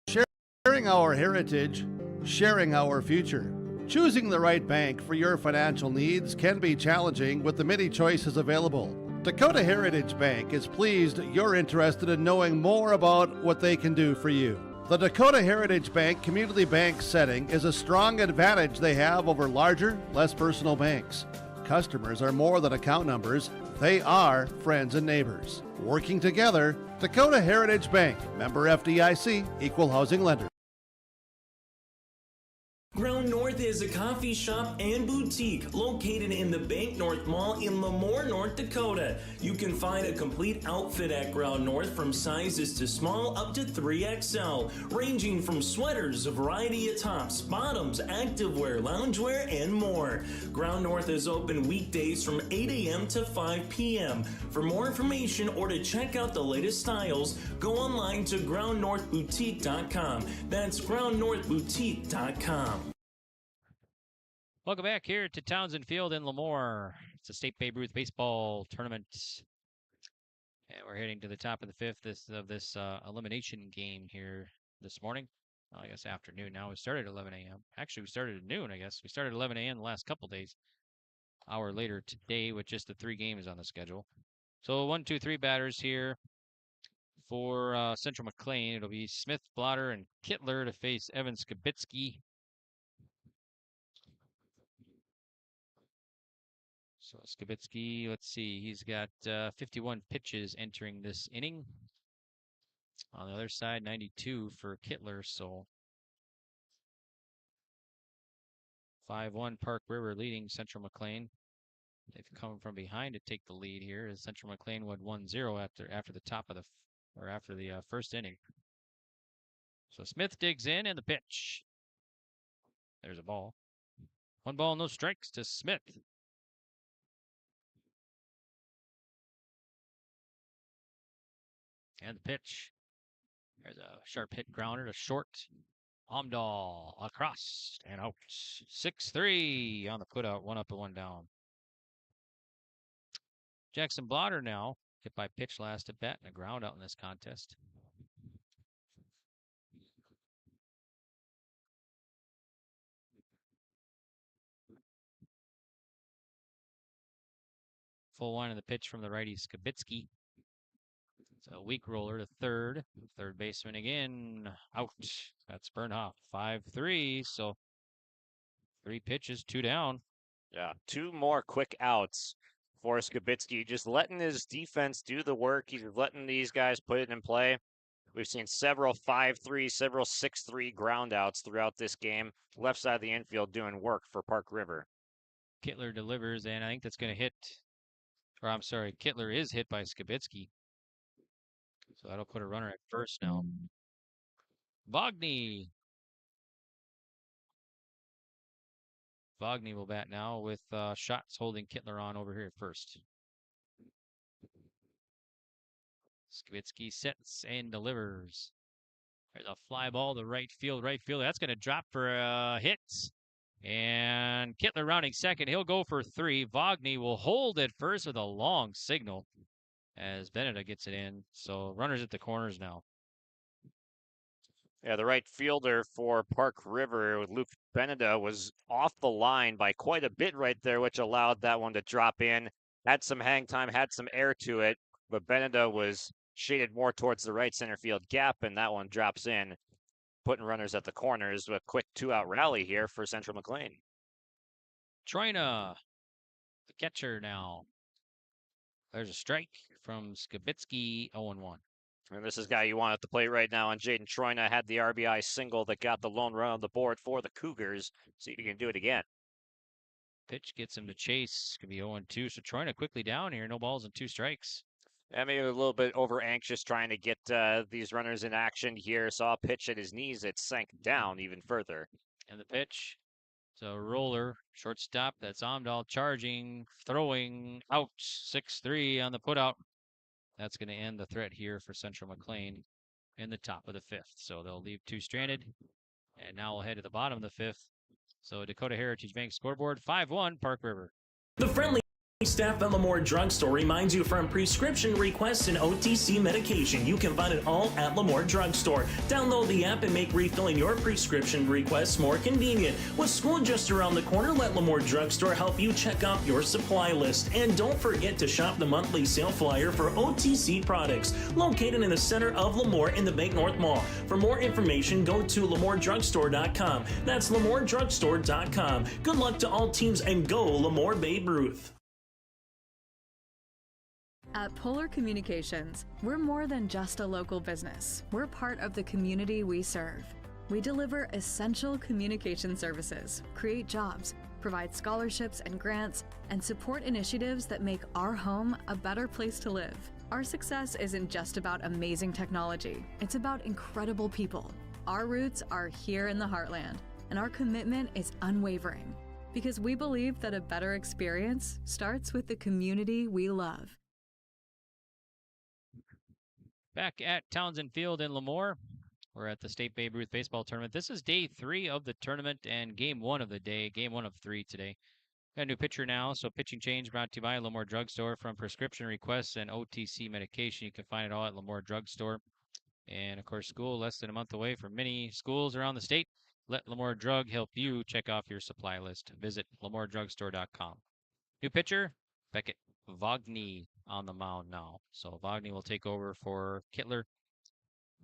Sharing our heritage, sharing our future. Choosing the right bank for your financial needs can be challenging with the many choices available. Dakota Heritage Bank is pleased you're interested in knowing more about what they can do for you. The Dakota Heritage Bank community bank setting is a strong advantage they have over larger, less personal banks. Customers are more than account numbers, they are friends and neighbors. Working together, Dakota Heritage Bank, member FDIC, equal housing lender. Ground North is a coffee shop and boutique located in the Bank North Mall in Lemoore, North Dakota. You can find a complete outfit at Ground North from sizes to small up to 3XL, ranging from sweaters, a variety of tops, bottoms, activewear, loungewear, and more. Ground North is open weekdays from 8 a.m. to 5 p.m. For more information or to check out the latest styles, go online to groundnorthboutique.com. That's groundnorthboutique.com. Welcome back here to Townsend Field in Lemoore. It's a State Babe Ruth baseball tournament. And we're heading to the top of the 5th of this elimination game here this morning. Well, I guess afternoon now. We started at 11 a.m. Actually, we started at noon, I guess. We started at 11 a.m. the last couple days. Hour later today with just the 3 games on the schedule. So 1, 2, 3 batters here for Central McLean. It'll be Smith, Blotter, and Kittler to face Evan Skibitsky. So Skibitsky, let's see, he's got 51 pitches entering this inning. On the other side, 92 for Kittler, so 5-1 Park River leading Central McLean. They've come from behind to take the lead here as Central McLean went 1-0 after the top of the first inning. So Smith digs in and the pitch. There's a ball. 1 ball, no strikes to Smith. And the pitch. There's a sharp hit grounder to short. Omdahl across and out. 6-3 on the putout. 1 up and 1 down. Jackson Blotter now hit by pitch last at bat and a ground out in this contest. Full line of the pitch from the righty Skibitsky. It's a weak roller to third. Third baseman again out. That's Bernhoff. 5-3. So 3 pitches, 2 down. Yeah, 2 more quick outs for Skibitsky. Just letting his defense do the work. He's letting these guys put it in play. We've seen several 5-3, several 6-3 ground outs throughout this game. Left side of the infield doing work for Park River. Kittler delivers, and I think that's going to hit. Or I'm sorry, Kittler is hit by Skibitsky. So that'll put a runner at first now. Vogney. Vogney will bat now with Shots holding Kittler on over here at first. Skibitsky sets and delivers. There's a fly ball to right field. That's going to drop for a hit. And Kittler rounding second. He'll go for 3. Vogney will hold at first with a long signal as Beneda gets it in. So runners at the corners now. Yeah, the right fielder for Park River, Luke Beneda, was off the line by quite a bit right there, which allowed that one to drop in. Had some hang time, had some air to it, but Beneda was shaded more towards the right center field gap, and that one drops in, putting runners at the corners. A quick 2-out rally here for Central McLean. Troina, the catcher now. There's a strike from Skibitsky, 0-1. And this is a guy you want at the plate right now. And Jaden Troina had the RBI single that got the lone run on the board for the Cougars. See if he can do it again. Pitch gets him to chase. Could be 0-2. So Troina quickly down here. No balls and 2 strikes. Yeah, maybe a little bit over anxious trying to get these runners in action here. Saw a pitch at his knees. It sank down even further. And the pitch. So roller, shortstop. That's Amdahl charging, throwing out. 6-3 on the putout. That's going to end the threat here for Central McLean in the top of the 5th. So they'll leave 2 stranded. And now we'll head to the bottom of the 5th. So Dakota Heritage Bank scoreboard 5-1 Park River. The friendly staff at Lemoore Drugstore reminds you from prescription requests and OTC medication, you can find it all at Lemoore Drugstore. Download the app and make refilling your prescription requests more convenient. With school just around the corner, let Lemoore Drugstore help you check off your supply list. And don't forget to shop the monthly sale flyer for OTC products, located in the center of Lemoore in the Bank North Mall. For more information, go to LemooreDrugstore.com. That's LemooreDrugstore.com. Good luck to all teams and go Lemoore Babe Ruth. At Polar Communications, we're more than just a local business. We're part of the community we serve. We deliver essential communication services, create jobs, provide scholarships and grants, and support initiatives that make our home a better place to live. Our success isn't just about amazing technology. It's about incredible people. Our roots are here in the heartland, and our commitment is unwavering because we believe that a better experience starts with the community we love. Back at Townsend Field in Lemoore, we're at the State Babe Ruth Baseball Tournament. This is day 3 of the tournament and game 1 of the day, game 1 of 3 today. Got a new pitcher now, so pitching change brought to you by Lemoore Drugstore. From prescription requests and OTC medication, you can find it all at Lemoore Drugstore. And, of course, school less than a month away from many schools around the state. Let Lemoore Drug help you check off your supply list. Visit LemooreDrugstore.com. New pitcher, Beckett Vogney on the mound now. So Vogney will take over for Kittler,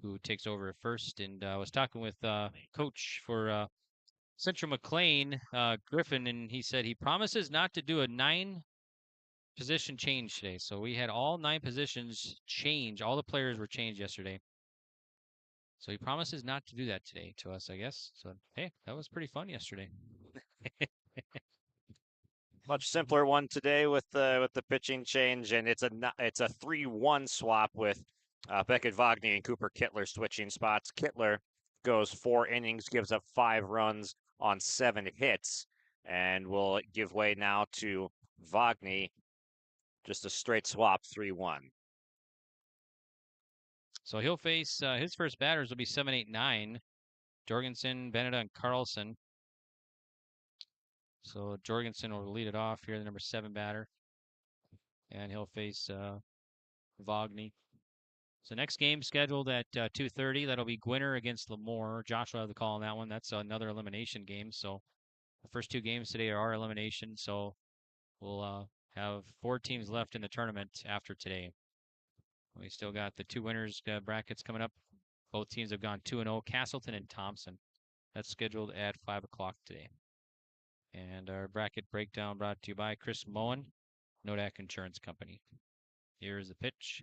who takes over at first. And I was talking with coach for Central McLean, Griffin, and he said he promises not to do a 9-position change today. So we had all 9 positions change. All the players were changed yesterday. So he promises not to do that today to us, I guess. So, hey, that was pretty fun yesterday. Much simpler one today with the pitching change, and it's a 3-1 swap with Beckett Vogney and Cooper Kittler switching spots. Kittler goes 4 innings, gives up 5 runs on 7 hits, and will give way now to Vogney. Just a straight swap, 3-1. So he'll face his first batters will be 7, 8, 9. Jorgensen, Beneda, and Carlson. So Jorgensen will lead it off here, the number 7 batter. And he'll face Vogney. So next game scheduled at 2:30. That'll be Gwinner against Lemoore. Josh will have the call on that one. That's another elimination game. So the first 2 games today are elimination. So we'll have 4 teams left in the tournament after today. We still got the 2 winners brackets coming up Both teams have gone 2-0. Castleton and Thompson. That's scheduled at 5 o'clock today. And our bracket breakdown brought to you by Chris Moen, Nodak Insurance Company. Here's the pitch.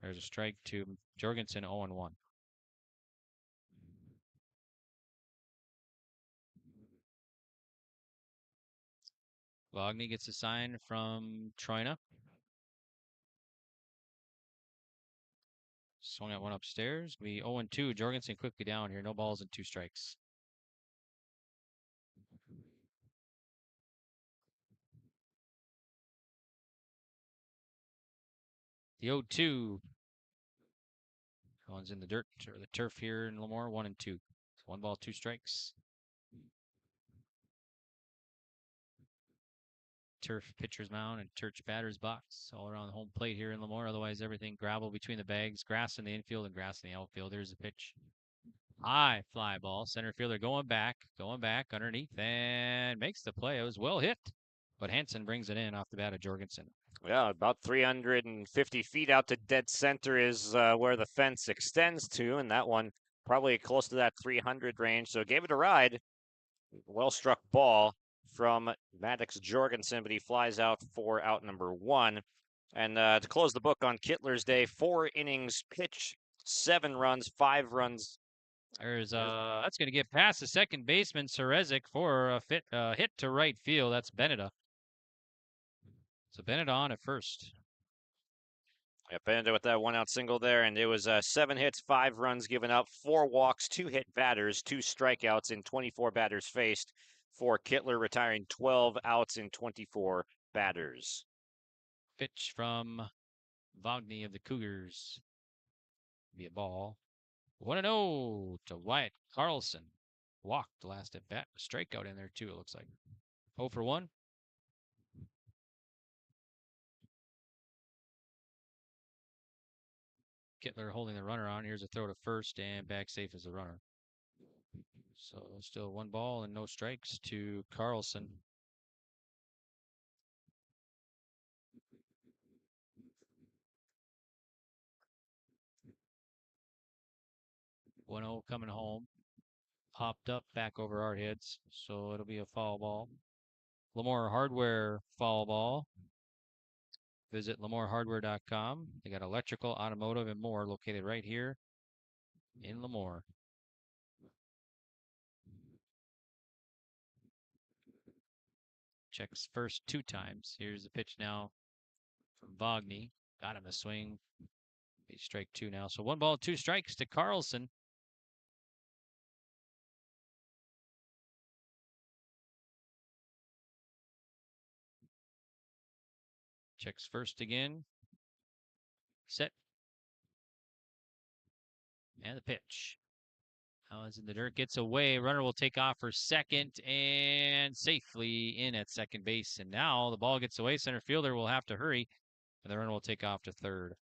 There's a strike to Jorgensen, 0-1. Wagner gets a sign from Troina. Swung at one upstairs. We 0-2. Jorgensen quickly down here. No balls and 2 strikes. The 0-2. One's in the dirt or the turf here in Lemoore. 1-2. So 1 ball, 2 strikes. Turf pitcher's mound and turf batter's box all around the home plate here in Lemoore. Otherwise, everything gravel between the bags, grass in the infield and grass in the outfield. There's the pitch. High fly ball. Center fielder going back underneath and makes the play. It was well hit, but Hansen brings it in off the bat of Jorgensen. Yeah, about 350 feet out to dead center is where the fence extends to, and that one probably close to that 300 range. So gave it a ride. Well struck ball from Maddox Jorgensen, but he flies out for out number 1. And to close the book on Kittler's day, 4 innings pitched, 7 runs, 5 runs. There's that's going to get past the second baseman Serezik for a hit to right field. That's Beneda. So Beneda on at first. Yeah, Beneda with that 1-out single there, and it was 7 hits, 5 runs given up, 4 walks, 2 hit batters, 2 strikeouts in 24 batters faced for Kittler, retiring 12 outs in 24 batters. Pitch from Wagner of the Cougars. Be a ball. 1-0 to Wyatt Carlson. Walked last at bat. A strikeout in there too, it looks like. 0 for 1. Kittler holding the runner on. Here's a throw to first and back safe as a runner. So still 1 ball and no strikes to Carlson. One-0 coming home. Popped up back over our heads. So it'll be a foul ball. Lemoore Hardware foul ball. Visit LemooreHardware.com. They got electrical, automotive, and more located right here in Lemoore. Checks first 2 times. Here's the pitch now from Wagner. Got him to swing. He's strike 2 now. So 1 ball, 2 strikes to Carlson. Checks first again. Set. And the pitch. Now it's in the dirt. Gets away. Runner will take off for second and safely in at second base. And now the ball gets away. Center fielder will have to hurry. And the runner will take off to third.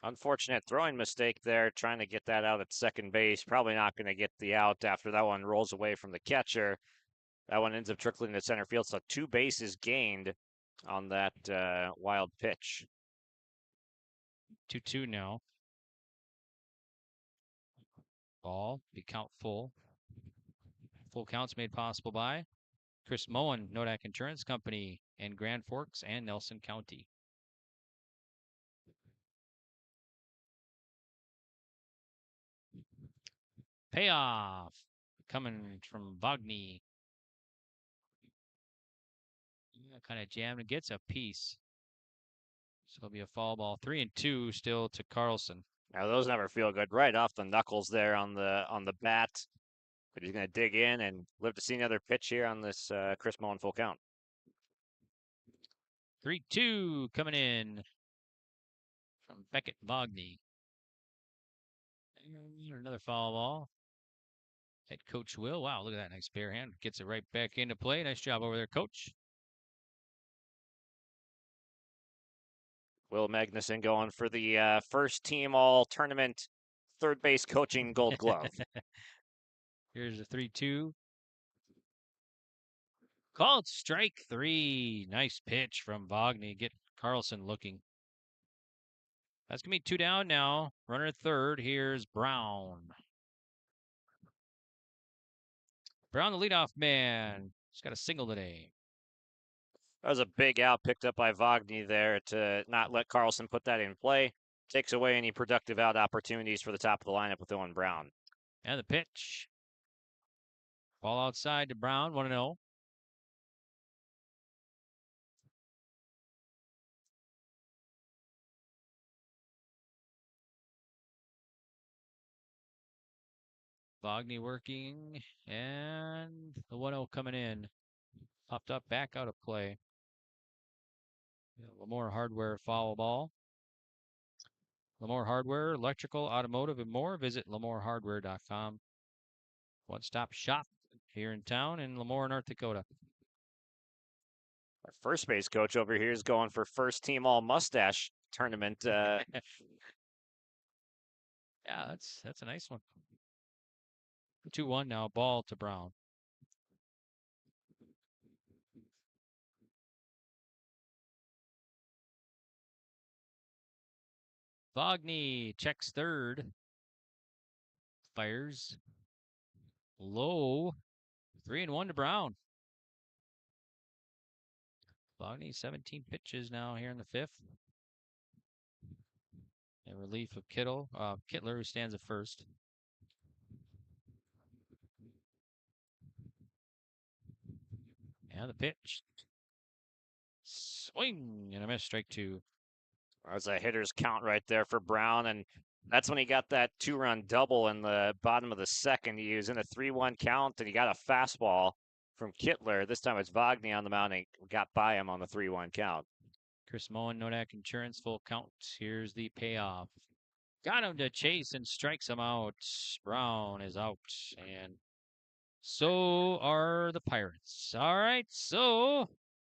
Unfortunate throwing mistake there, trying to get that out at second base. Probably not going to get the out after that one rolls away from the catcher. That one ends up trickling to center field, so 2 bases gained on that wild pitch. 2-2 now. Ball, be count full. Full counts made possible by Chris Moen, Nodak Insurance Company in Grand Forks and Nelson County. Payoff coming from Wagner. Kind of jammed and gets a piece. So it'll be a foul ball. 3-2 still to Carlson. Now those never feel good. Right off the knuckles there on the bat. But he's going to dig in and live to see another pitch here on this Chris Moen full count. 3-2 coming in from Beckett Wagner. And another foul ball. Head coach Will. Wow, look at that nice bare hand. Gets it right back into play. Nice job over there, coach. Will Magnuson going for the first team all tournament third base coaching gold glove. Here's a 3-2. Called strike 3. Nice pitch from Wagner. Get Carlson looking. That's going to be 2 down now. Runner at third. Here's Brown. Brown, the leadoff man. He's got a single today. That was a big out picked up by Wagner there to not let Carlson put that in play. Takes away any productive out opportunities for the top of the lineup with Owen Brown. And the pitch. Ball outside to Brown, 1-0. Wagner working, and the 1-0 coming in. Popped up, back out of play. Lamore Hardware foul ball. Lamore Hardware, electrical, automotive, and more. Visit lamorehardware.com. One-stop shop here in town in Lamore, North Dakota. Our first base coach over here is going for first team all mustache tournament. Yeah, that's a nice one. 2-1 now, ball to Brown. Wagner checks third. Fires. Low. 3-1 to Brown. Wagner, 17 pitches now here in the fifth. In relief of Kittler, who stands at first. And the pitch. Swing and a miss, strike 2. There's a hitter's count right there for Brown, and that's when he got that 2-run double in the bottom of the second. He was in a 3-1 count, and he got a fastball from Kittler. This time it's Wagner on the mound and got by him on the 3-1 count. Chris Moen, Nodak Insurance, full count. Here's the payoff. Got him to chase and strikes him out. Brown is out, and so are the Pirates. All right, so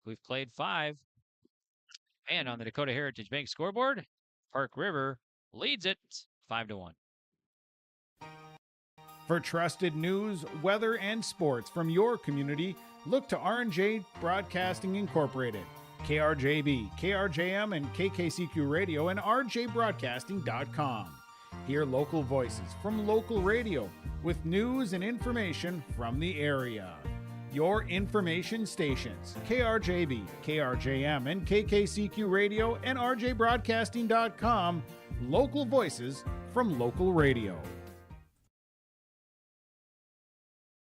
we've played 5. And on the Dakota Heritage Bank scoreboard, Park River leads it 5-1. For trusted news, weather, and sports from your community, look to R&J Broadcasting Incorporated, KRJB, KRJM, and KKCQ Radio, and rjbroadcasting.com. Hear local voices from local radio with news and information from the area. Your information stations, KRJB, KRJM, and KKCQ Radio, and rjbroadcasting.com. Local voices from local radio.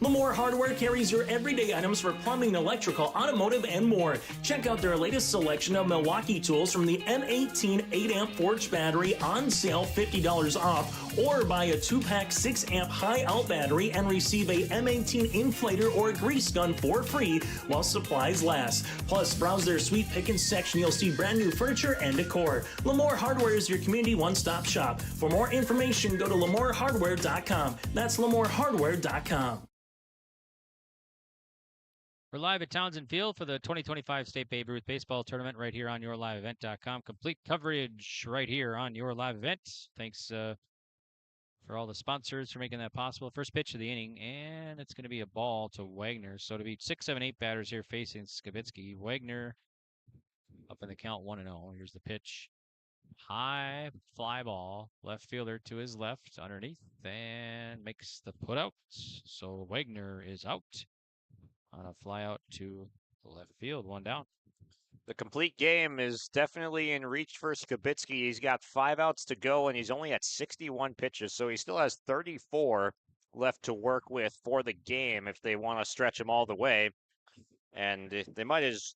Lamore Hardware carries your everyday items for plumbing, electrical, automotive, and more. Check out their latest selection of Milwaukee tools from the M18 8-amp Forge battery on sale, $50 off, or buy a 2-pack 6-amp high-out battery and receive a M18 inflator or grease gun for free while supplies last. Plus, browse their sweet pickings section. You'll see brand new furniture and decor. Lamore Hardware is your community one-stop shop. For more information, go to lamorehardware.com. That's lamorehardware.com. We're live at Townsend Field for the 2025 State Babe Ruth Baseball Tournament right here on yourliveevent.com. Complete coverage right here on Your Live Event. Thanks for all the sponsors for making that possible. First pitch of the inning, and it's going to be a ball to Wagner. So to be 6, 7, 8 batters here facing Skibitsky. Wagner up in the count 1-0. Here's the pitch. High fly ball. Left fielder to his left underneath and makes the put out. So Wagner is out on a fly out to the left field, 1 down. The complete game is definitely in reach for Skibitsky. He's got 5 outs to go, and he's only at 61 pitches, so he still has 34 left to work with for the game if they want to stretch him all the way. And they might as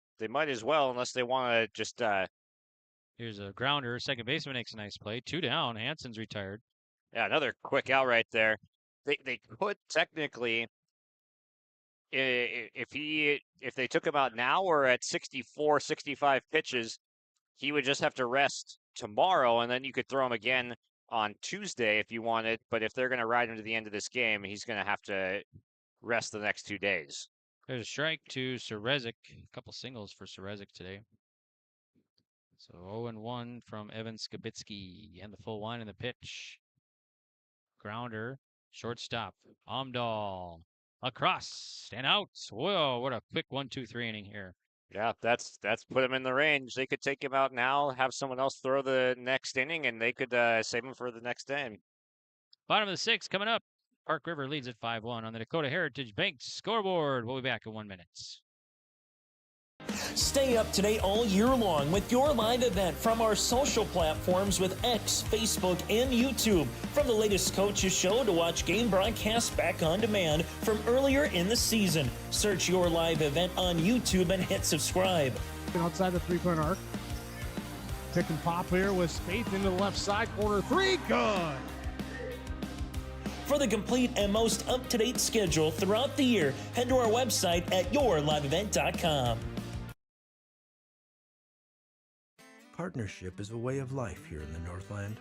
well, unless they want to just. Here's a grounder. Second baseman makes a nice play. 2 down. Hansen's retired. Yeah, another quick out right there. They could technically. If they took him out now or at 64, 65 pitches, he would just have to rest tomorrow, and then you could throw him again on Tuesday if you wanted. But if they're going to ride him to the end of this game, he's going to have to rest the next 2 days. There's a strike to Serezik. A couple singles for Serezik today. So 0-1 from Evan Skibitsky, and the full 1 in the pitch. Grounder, shortstop, Amdahl. Across and out. Whoa, what a quick 1-2-3 inning here. Yeah, that's put him in the range. They could take him out now, have someone else throw the next inning, and they could save him for the next inning. Bottom of the sixth coming up. Park River leads at 5-1 on the Dakota Heritage Bank scoreboard. We'll be back in 1 minute. Stay up to date all year long with your live event from our social platforms with X, Facebook, and YouTube. From the latest coaches show to watch game broadcasts back on demand from earlier in the season. Search your live event on YouTube and hit subscribe. Outside the three-point arc. Pick and pop here with Spaeth into the left side corner. Three, good. For the complete and most up-to-date schedule throughout the year, head to our website at yourliveevent.com. Partnership is a way of life here in the Northland.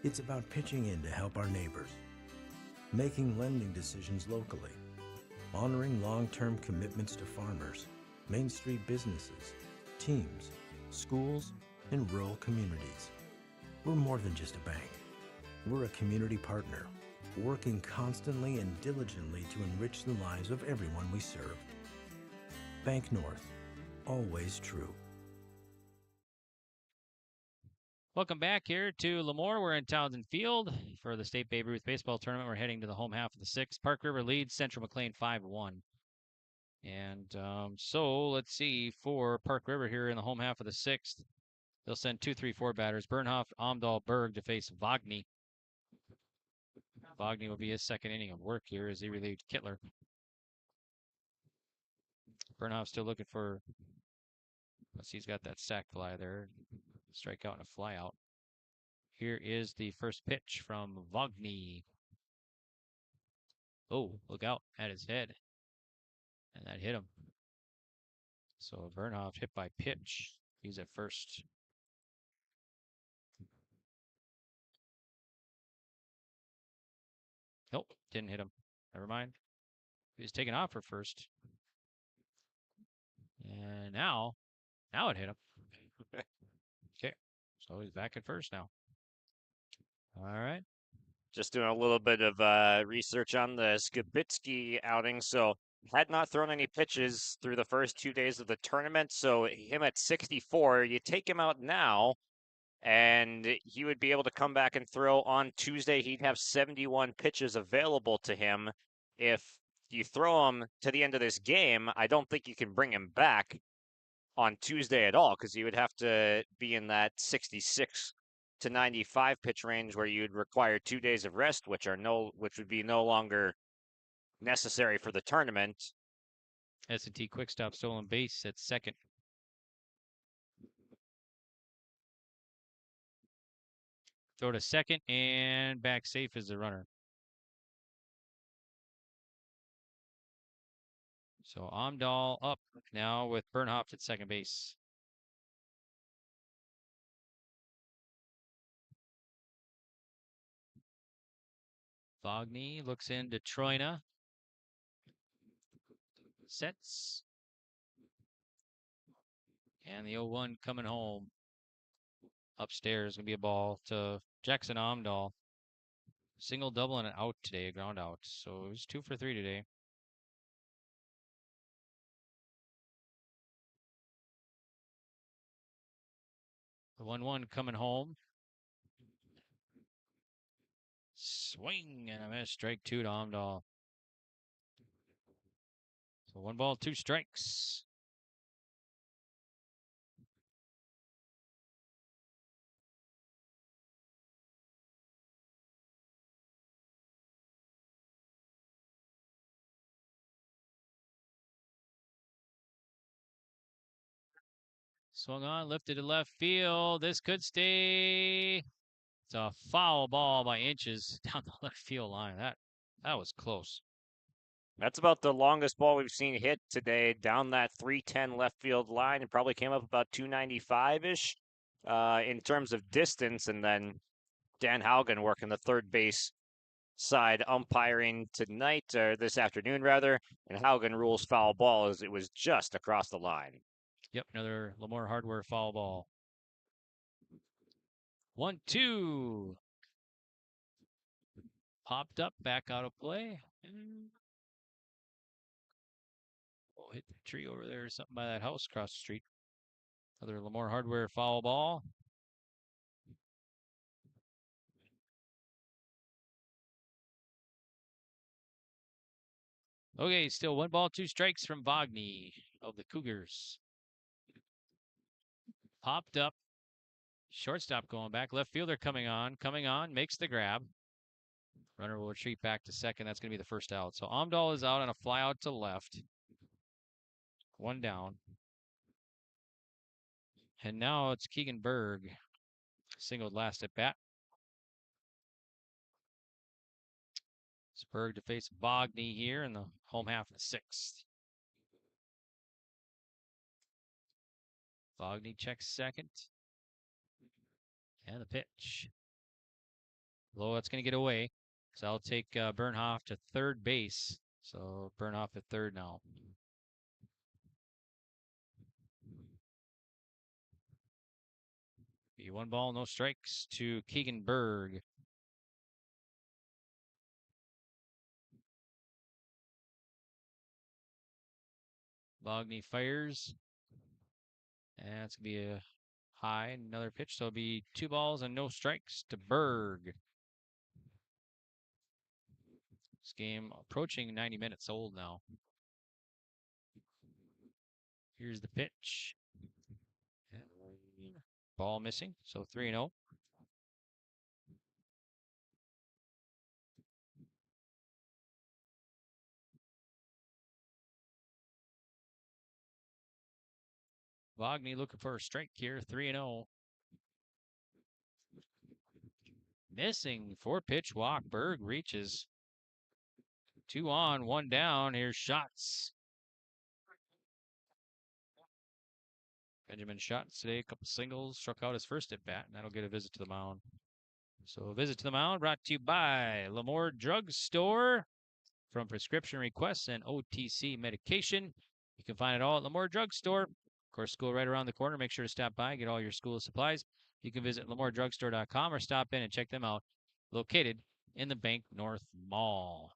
It's about pitching in to help our neighbors, making lending decisions locally, honoring long-term commitments to farmers, Main Street businesses, teams, schools, and rural communities. We're more than just a bank. We're a community partner, working constantly and diligently to enrich the lives of everyone we serve. Bank North, always true. Welcome back here to Lemoore. We're in Townsend Field for the State Babe Ruth Baseball Tournament. We're heading to the home half of the sixth. Park River leads Central McLean 5-1. And so let's see for Park River here in the home half of the sixth. They'll send 2, 3, 4 batters. Bernhoff, Amdahl, Berg to face Wagny. Wagny will be his second inning of work here as he relieved Kittler. Bernhoff still looking for, let's see, he's got that sac fly there. Strikeout and a fly out. Here is the first pitch from Wagny. Oh, look out at his head. And that hit him. So Bernhoff hit by pitch. He's at first. Nope, didn't hit him. Never mind. He was taking off for first. And now it hit him. Okay, so he's back at first now. All right. Just doing a little bit of research on the Skibitsky outing. So had not thrown any pitches through the first 2 days of the tournament. So him at 64, you take him out now, and he would be able to come back and throw on Tuesday. He'd have 71 pitches available to him. If you throw him to the end of this game, I don't think you can bring him back on Tuesday at all, because he would have to be in that 66 to 95 pitch range where you'd require 2 days of rest, which would be no longer necessary for the tournament. S&T quick stop stolen base at second. Throw to second and back safe is the runner. So Amdahl up now with Bernhoff at second base. Wagny looks into Troina. Sets. And the 0-1 coming home. Upstairs going to be a ball to Jackson Amdahl. Single, double, and an out today, a ground out. So it was 2 for 3 today. The 1-1 coming home. Swing and a miss. Strike 2 to Amdahl. So 1 ball, 2 strikes. Swung on, lifted to left field. This could stay. It's a foul ball by inches down the left field line. That was close. That's about the longest ball we've seen hit today, down that 310 left field line. It probably came up about 295-ish in terms of distance. And then Dan Haugen working the third base side umpiring tonight, or this afternoon rather, and Haugen rules foul ball as it was just across the line. Yep, another Lemoore Hardware foul ball. 1-2. Popped up, back out of play. Oh, hit the tree over there or something by that house across the street. Another Lemoore Hardware foul ball. Okay, still 1 ball, 2 strikes from Vogny of the Cougars. Popped up. Shortstop going back. Left fielder coming on, makes the grab. Runner will retreat back to second. That's going to be the first out. So Amdahl is out on a fly out to left. 1 down. And now it's Keegan Berg. Singled last at bat. It's Berg to face Vogny here in the home half of the 6th. Vogny checks second. And the pitch. Low, that's going to get away. So I'll take Bernhoff to third base. So Bernhoff at third now. Be 1 ball, no strikes to Keegan Berg. Vogny fires. And it's going to be a high, another pitch. So it'll be 2 balls and no strikes to Berg. This game approaching 90 minutes old now. Here's the pitch. Ball missing, so 3-0. Vogny looking for a strike here, 3-0. Missing 4-pitch walk. Berg reaches. 2 on, 1 down. Here's Schatz. Benjamin Schatz today, a couple singles, struck out his first at bat, and that'll get a visit to the mound. So a visit to the mound brought to you by Lemoore Drug Store. From prescription requests and OTC medication, you can find it all at Lemoore Drug Store. Of course, school right around the corner. Make sure to stop by, get all your school supplies. You can visit LemoreDrugstore.com or stop in and check them out. Located in the Bank North Mall.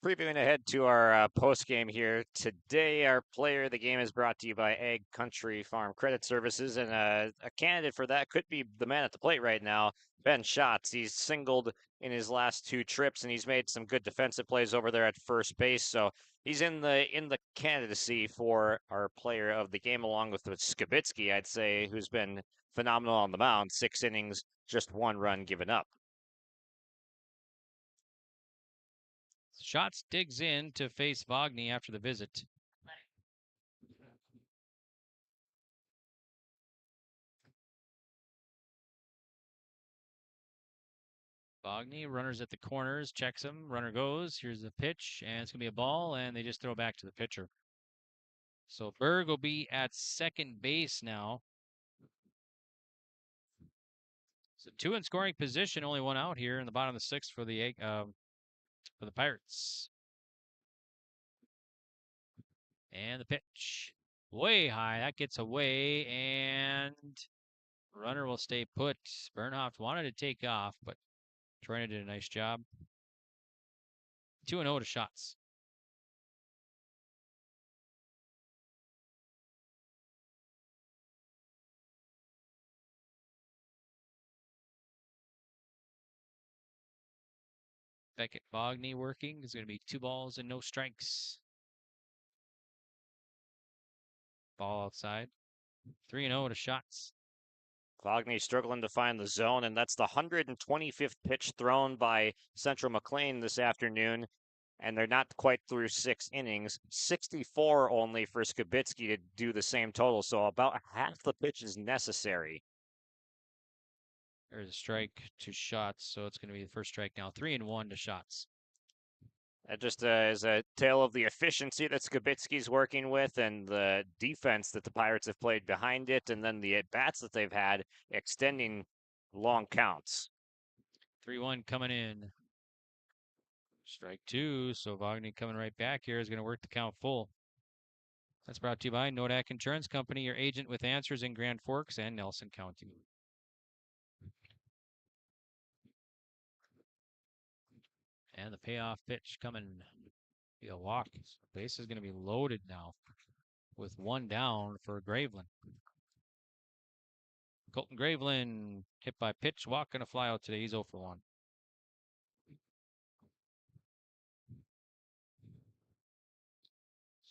Previewing ahead to our post game here today, our player of the game is brought to you by Ag Country Farm Credit Services, and a candidate for that could be the man at the plate right now, Ben Schatz. He's singled in his last 2 trips, and he's made some good defensive plays over there at first base. So he's in the candidacy for our player of the game, along with Skibitsky, I'd say, who's been phenomenal on the mound. 6 innings, just 1 run given up. Schatz digs in to face Vogny after the visit. Vogny, runners at the corners, checks him, runner goes, here's the pitch, and it's going to be a ball, and they just throw back to the pitcher. So Berg will be at second base now. So 2 in scoring position, only 1 out here in the bottom of the 6th for the Pirates. And the pitch. Way high. That gets away, and runner will stay put. Bernhoff wanted to take off, but Troyna did a nice job. 2-0 to Schatz. Beckett Vogny working. Is going to be 2 balls and no strikes. Ball outside. 3-0 to Schatz. Vogny struggling to find the zone, and that's the 125th pitch thrown by Central McLean this afternoon, and they're not quite through 6 innings. 64 only for Skibitsky to do the same total, so about half the pitch is necessary. There's a strike to Schatz, so it's going to be the first strike now. 3-1 to Schatz. That just is a tale of the efficiency that Skibitsky's working with and the defense that the Pirates have played behind it, and then the at-bats that they've had extending long counts. 3-1 coming in. Strike 2, so Vogny coming right back here is going to work the count full. That's brought to you by Nodak Insurance Company, your agent with answers in Grand Forks and Nelson County. And the payoff pitch coming. Be a walk. Base is going to be loaded now with one down for Graveland. Colton Graveland hit by pitch, walk, and a fly out today. He's 0 for 1.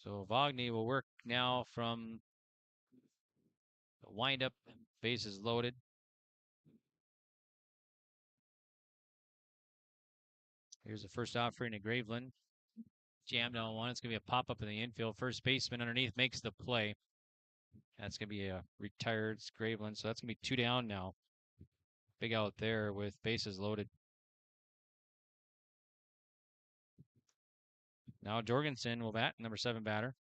So Vogny will work now from the windup. Bases loaded. Here's the first offering to Graveland. Jammed on one. It's going to be a pop-up in the infield. First baseman underneath makes the play. That's going to be a retired Graveland. So that's going to be 2 down now. Big out there with bases loaded. Now Jorgensen will bat, number 7 batter.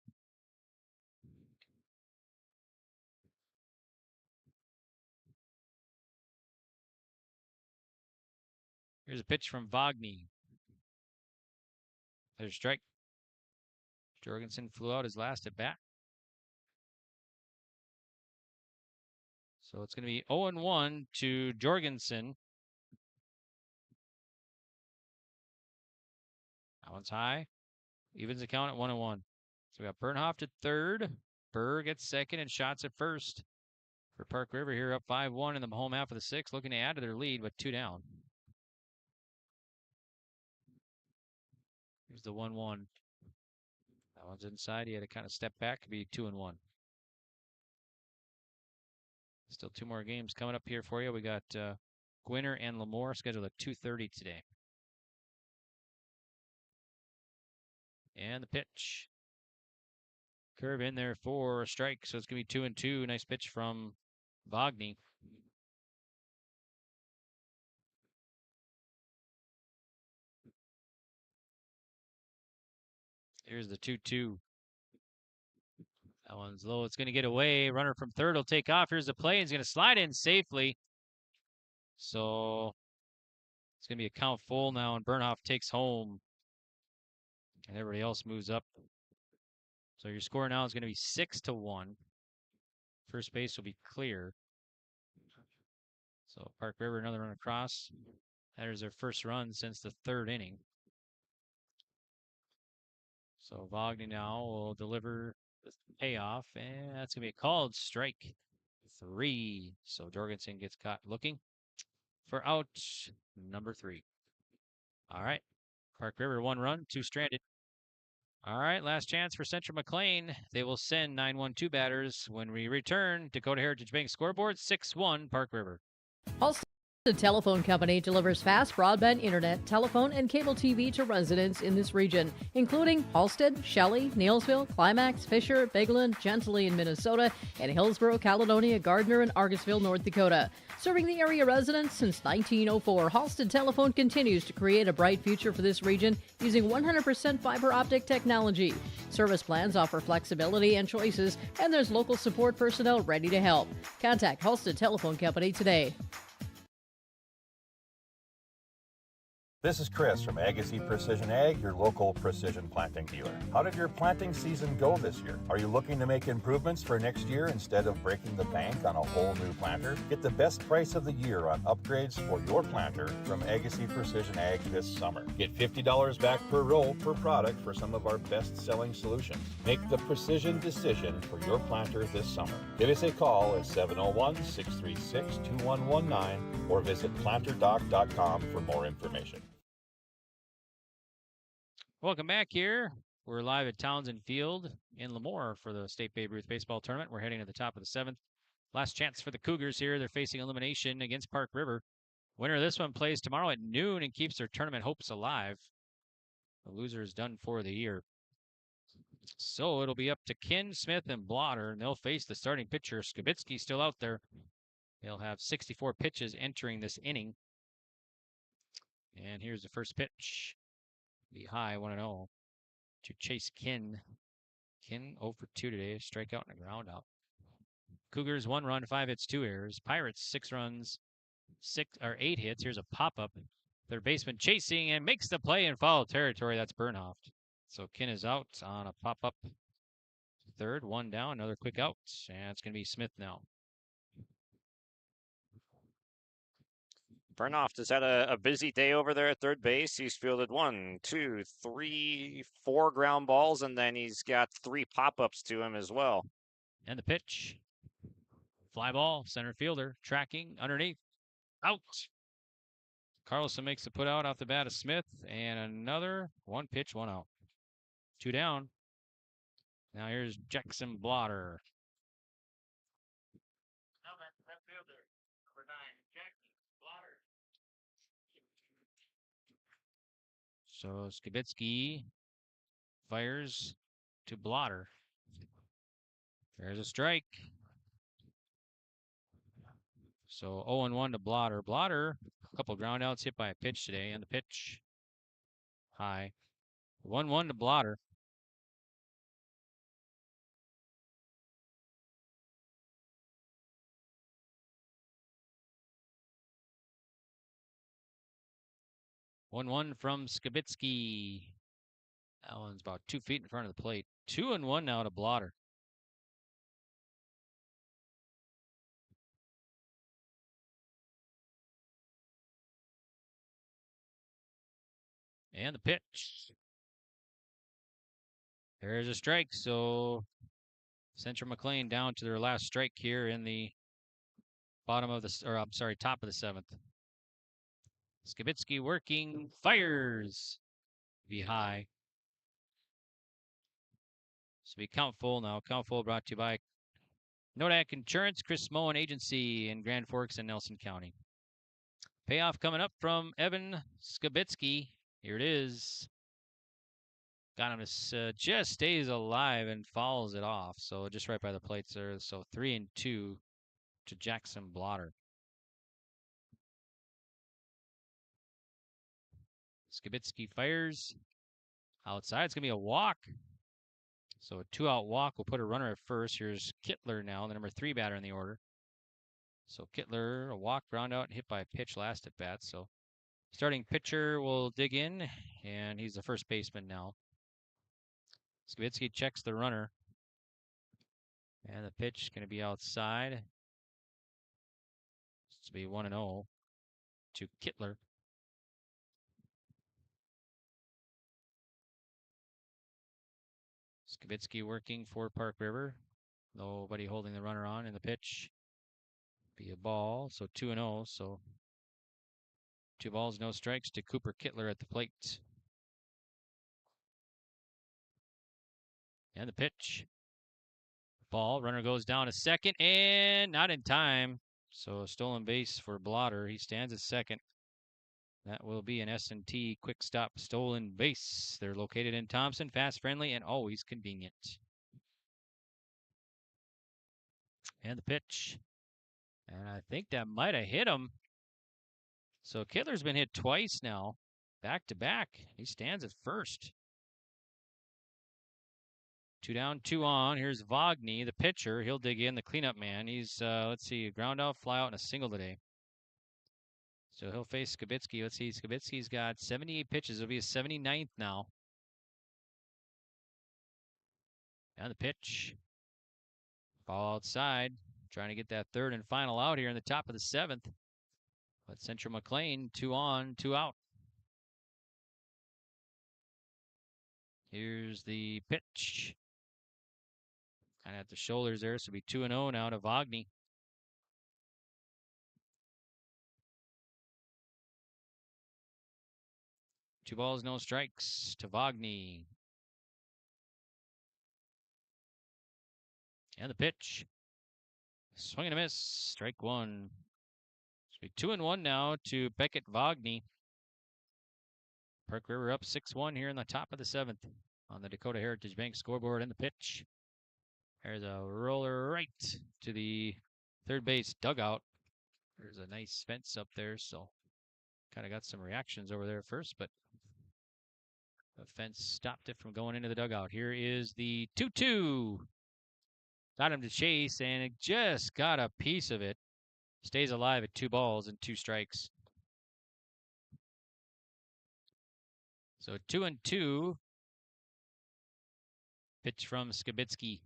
Here's a pitch from Vogny. There's a strike. Jorgensen flew out his last at bat. So it's going to be 0-1 to Jorgensen. That one's high. Evens the count at 1-1. So we got Bernhoft at third. Burr gets second and shots at first. For Park River here up 5-1 in the home half of the 6th, looking to add to their lead with 2 down. Here's the 1-1. That one's inside. He had to kind of step back. Could be 2-1. Still 2 more games coming up here for you. We got Gwinner and Lemoore scheduled at 2:30 today. And the pitch. Curve in there for a strike. So it's going to be 2-2. Nice pitch from Vogny. Here's the 2-2. That one's low. It's going to get away. Runner from third will take off. Here's the play. He's going to slide in safely. So it's going to be a count full now, and Bernhoft takes home. And everybody else moves up. So your score now is going to be 6-1. First base will be clear. So Park River, another run across. That is their first run since the 3rd inning. So Vogny now will deliver the payoff, and that's going to be a called strike 3. So Jorgensen gets caught looking for out number 3. All right. Park River, 1 run, 2 stranded. All right, last chance for Central McLean. They will send 9-1-2 batters when we return. Dakota Heritage Bank scoreboard, 6-1 Park River. Halstead Telephone Company delivers fast broadband internet, telephone, and cable TV to residents in this region, including Halstead, Shelley, Neillsville, Climax, Fisher, Bigland, Gentilly in Minnesota, and Hillsborough, Caledonia, Gardner, and Argosville, North Dakota. Serving the area residents since 1904, Halstead Telephone continues to create a bright future for this region using 100% fiber optic technology. Service plans offer flexibility and choices, and there's local support personnel ready to help. Contact Halstead Telephone Company today. This is Chris from Agassi Precision Ag, your local precision planting dealer. How did your planting season go this year? Are you looking to make improvements for next year instead of breaking the bank on a whole new planter? Get the best price of the year on upgrades for your planter from Agassi Precision Ag this summer. Get $50 back per row per product for some of our best-selling solutions. Make the precision decision for your planter this summer. Give us a call at 701-636-2119 or visit planterdoc.com for more information. Welcome back here. We're live at Townsend Field in Lemoore for the State Babe Ruth Baseball Tournament. We're heading to the top of the 7th. Last chance for the Cougars here. They're facing elimination against Park River. Winner of this one plays tomorrow at noon and keeps their tournament hopes alive. The loser is done for the year. So it'll be up to Kin, Smith, and Blotter, and they'll face the starting pitcher. Skibitsky still out there. He'll have 64 pitches entering this inning. And here's the first pitch. Be high 1-0 to Chase Kin. Kin 0 for 2 today. Strikeout and a ground out. Cougars 1 run, 5 hits, 2 errors. Pirates 6 runs, 8 hits. Here's a pop-up. Their baseman chasing and makes the play in foul territory. That's Bernhoft. So Kin is out on a pop-up. Third, 1 down, another quick out. And it's going to be Smith now. Burnoff has had a busy day over there at third base. He's fielded 1, 2, 3, 4 ground balls, and then he's got 3 pop-ups to him as well. And the pitch. Fly ball, center fielder, tracking underneath. Out. Carlson makes the put out off the bat of Smith, and another 1 pitch, 1 out. 2 down. Now here's Jackson Blotter. So Skibitsky fires to Blotter. There's a strike. So 0-1 to Blotter. Blotter, a couple ground outs hit by a pitch today, and the pitch high. 1-1 to Blotter. One from Skibitsky. That one's about 2 feet in front of the plate. 2-1 now to Blotter. And the pitch. There's a strike. So Central McLean down to their last strike here in the bottom of the, or I'm sorry, top of the 7th. Skibitsky working, fires. Be high. So we count full now. Count full brought to you by Nodak Insurance, Chris Moen Agency in Grand Forks and Nelson County. Payoff coming up from Evan Skibitsky. Here it is. Got him to just stays alive and fouls it off. So just right by the plates there. So 3-2 to Jackson Blotter. Skibitsky fires. Outside, it's going to be a walk. So a 2-out walk will put a runner at first. Here's Kittler now, the number 3 batter in the order. So Kittler, a walk, ground out, and hit by a pitch last at bat. So starting pitcher will dig in, and he's the first baseman now. Skibitsky checks the runner. And the pitch going to be outside. It's to be 1-0 to Kittler. Skibitsky working for Park River. Nobody holding the runner on in the pitch. Be a ball, so 2-0. So 2 balls, no strikes to Cooper Kittler at the plate. And the pitch. Ball, runner goes down to second, and not in time. So a stolen base for Blotter. He stands at second. That will be an S&T quick stop stolen base. They're located in Thompson, fast, friendly, and always convenient. And the pitch. And I think that might have hit him. So Kittler's been hit twice now, back to back. He stands at first. 2 down, 2 on. Here's Vogny, the pitcher. He'll dig in, the cleanup man. He's, let's see, a ground out, fly out, and a single today. So he'll face Skibitsky. Let's see, Skibitsky's got 78 pitches. It'll be his 79th now. And the pitch. Ball outside. Trying to get that 3rd and final out here in the top of the 7th. But Central McLean, 2 on, 2 out. Here's the pitch. Kind of at the shoulders there. So it'll be 2-0 now to Vogny. Two balls, no strikes to Vogny. And the pitch. Swing and a miss. Strike 1. It's 2-1 now to Beckett Vogny. Park River up 6-1 here in the top of the 7th on the Dakota Heritage Bank scoreboard. And the pitch. There's a roller right to the third base dugout. There's a nice fence up there, so kind of got some reactions over there first, but the fence stopped it from going into the dugout. Here is the 2-2. Got him to chase, and it just got a piece of it. Stays alive at 2 balls and 2 strikes. So 2-2. Pitch from Skibitsky.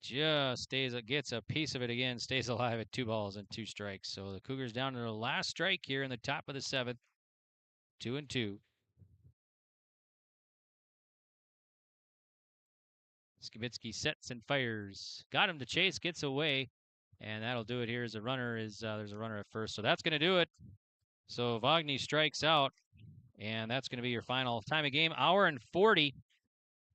just gets a piece of it again, stays alive at 2 balls and 2 strikes. So the Cougars down to their last strike here in the top of the 7th, 2-2. Skibitsky sets and fires. Got him to chase, gets away, and that'll do it here as a runner there's a runner at first. So that's going to do it. So Wagner strikes out, and that's going to be your final time of game, hour and 40.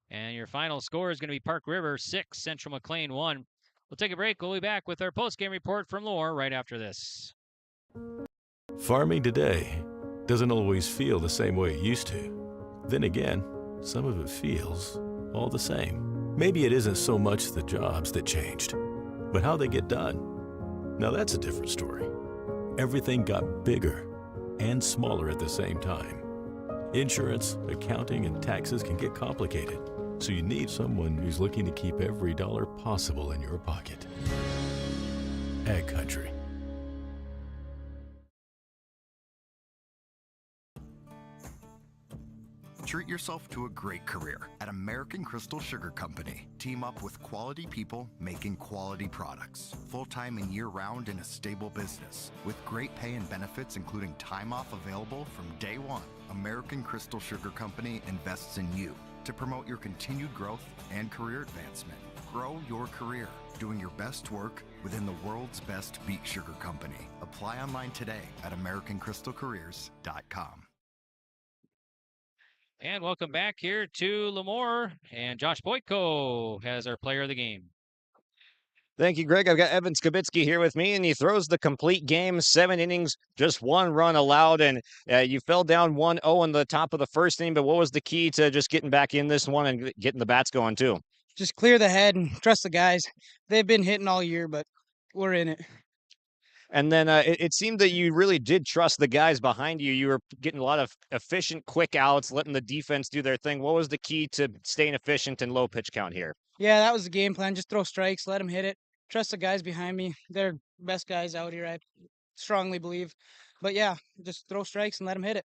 And your final score is going to be Park River 6, Central McLean 1. We'll take a break. We'll be back with our postgame report from Lower right after this. Farming today doesn't always feel the same way it used to. Then again, some of it feels all the same. Maybe it isn't so much the jobs that changed, but how they get done. Now that's a different story. Everything got bigger and smaller at the same time. Insurance, accounting, and taxes can get complicated, so you need someone who's looking to keep every dollar possible in your pocket. Ag Country. Treat yourself to a great career at American Crystal Sugar Company. Team up with quality people making quality products. Full-time and year-round in a stable business. With great pay and benefits including time off available from day one. American Crystal Sugar Company invests in you to promote your continued growth and career advancement. Grow your career, doing your best work within the world's best beet sugar company. Apply online today at AmericanCrystalCareers.com. And welcome back here to Lemoore. And Josh Boyko has our player of the game. Thank you, Greg. I've got Evan Skibitsky here with me, and he throws the complete game, 7 innings, just 1 run allowed, and you fell down 1-0 in the top of the first inning, but what was the key to just getting back in this one and getting the bats going, too? Just clear the head and trust the guys. They've been hitting all year, but we're in it. And then it seemed that you really did trust the guys behind you. You were getting a lot of efficient, quick outs, letting the defense do their thing. What was the key to staying efficient and low pitch count here? Yeah, that was the game plan. Just throw strikes, let them hit it. Trust the guys behind me. They're best guys out here, I strongly believe. But yeah, just throw strikes and let them hit it.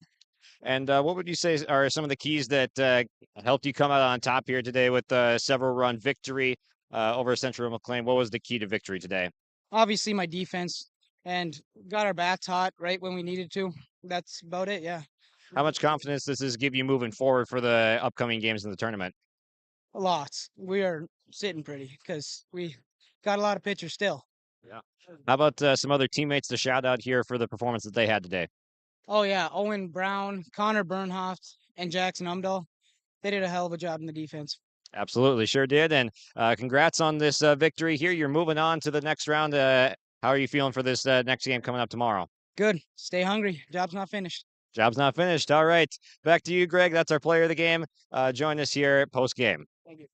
And what would you say are some of the keys that helped you come out on top here today with a several-run victory over Central McLean? What was the key to victory today? Obviously, my defense, and got our bats hot right when we needed to. That's about it, yeah. How much confidence does this give you moving forward for the upcoming games in the tournament? Lots. We are sitting pretty because we got a lot of pitchers still. Yeah. How about some other teammates to shout out here for the performance that they had today? Oh, yeah. Owen Brown, Connor Bernhoft, and Jackson Umdahl. They did a hell of a job in the defense. Absolutely, sure did. And congrats on this victory here. You're moving on to the next round. How are you feeling for this next game coming up tomorrow? Good. Stay hungry. Job's not finished. Job's not finished. All right. Back to you, Greg. That's our player of the game. Join us here at postgame. Thank you.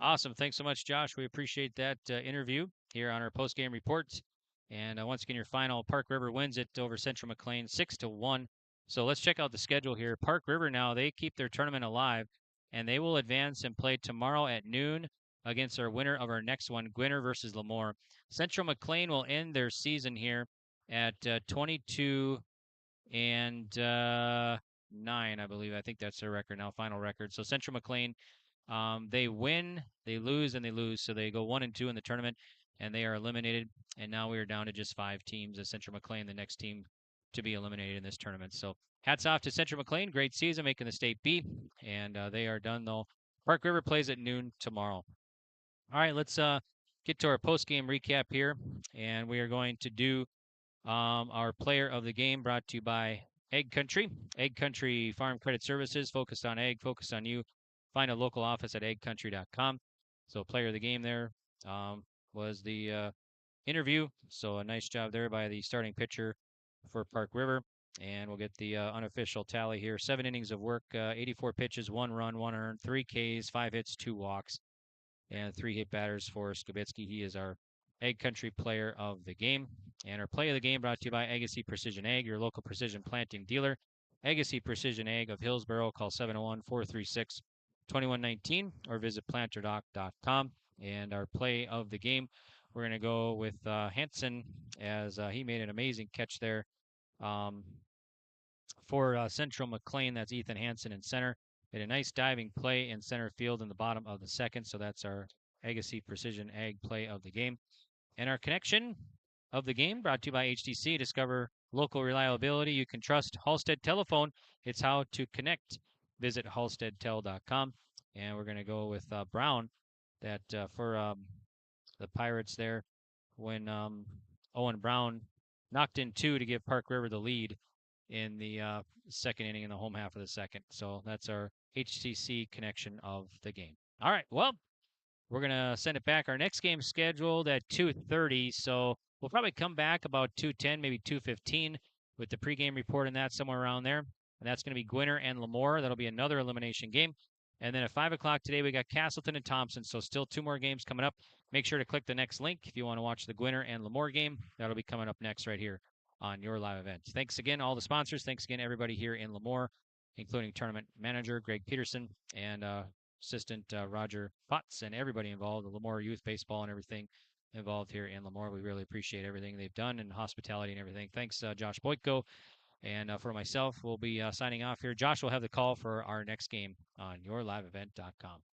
Awesome. Thanks so much, Josh. We appreciate that interview here on our postgame reports. And once again, your final, Park River wins it over Central McLean 6-1. So let's check out the schedule here. Park River now, they keep their tournament alive, and they will advance and play tomorrow at noon against our winner of our next one, Gwinner versus Lemoore. Central McLean will end their season here at 22-9, I believe. I think that's their record now, final record. So Central McLean, they win, they lose, and they lose. So they go 1-2 in the tournament, and they are eliminated. And now we are down to just 5 teams as Central McLean, the next team to be eliminated in this tournament. So hats off to Central McLean. Great season, making the state B. And they are done, though. Park River plays at noon tomorrow. All right, let's get to our post-game recap here. And we are going to do our player of the game, brought to you by Ag Country. Ag Country Farm Credit Services, focused on ag, focused on you. Find a local office at agcountry.com. So player of the game there was the interview. So a nice job there by the starting pitcher for Park River. And we'll get the unofficial tally here. 7 innings of work, 84 pitches, 1 run, 1 earned, 3 Ks, 5 hits, 2 walks, and 3 hit batters for Skibitsky. He is our Ag Country player of the game. And our play of the game brought to you by Agassi Precision Ag, your local precision planting dealer. Agassi Precision Ag of Hillsboro. Call 701-436-2119 or visit planterdoc.com. And our play of the game, we're going to go with Hansen, as he made an amazing catch there for Central McLean. That's Ethan Hansen in center. Made a nice diving play in center field in the bottom of the second. So that's our Agassi Precision Ag play of the game. And our connection of the game brought to you by HTC. Discover local reliability you can trust. Halstead Telephone. It's how to connect. Visit halsteadtel.com. And we're going to go with Brown that for the Pirates there when Owen Brown knocked in 2 to give Park River the lead in the second inning in the home half of the second. So that's our HTC connection of the game. All right, well, we're going to send it back. Our next game scheduled at 2:30, so we'll probably come back about 2:10, maybe 2:15 with the pregame report and that somewhere around there. And that's going to be Gwinner and Lemoore. That'll be another elimination game. And then at 5 o'clock today, we got Castleton and Thompson, so still 2 more games coming up. Make sure to click the next link if you want to watch the Gwinner and Lemoore game. That'll be coming up next right here on your live event. Thanks again, all the sponsors. Thanks again, everybody here in Lemoore, including tournament manager Greg Peterson and assistant Roger Potts and everybody involved, the Lemoore Youth Baseball and everything involved here in Lemoore. We really appreciate everything they've done and hospitality and everything. Thanks, Josh Boyko. And for myself, we'll be signing off here. Josh will have the call for our next game on yourliveevent.com.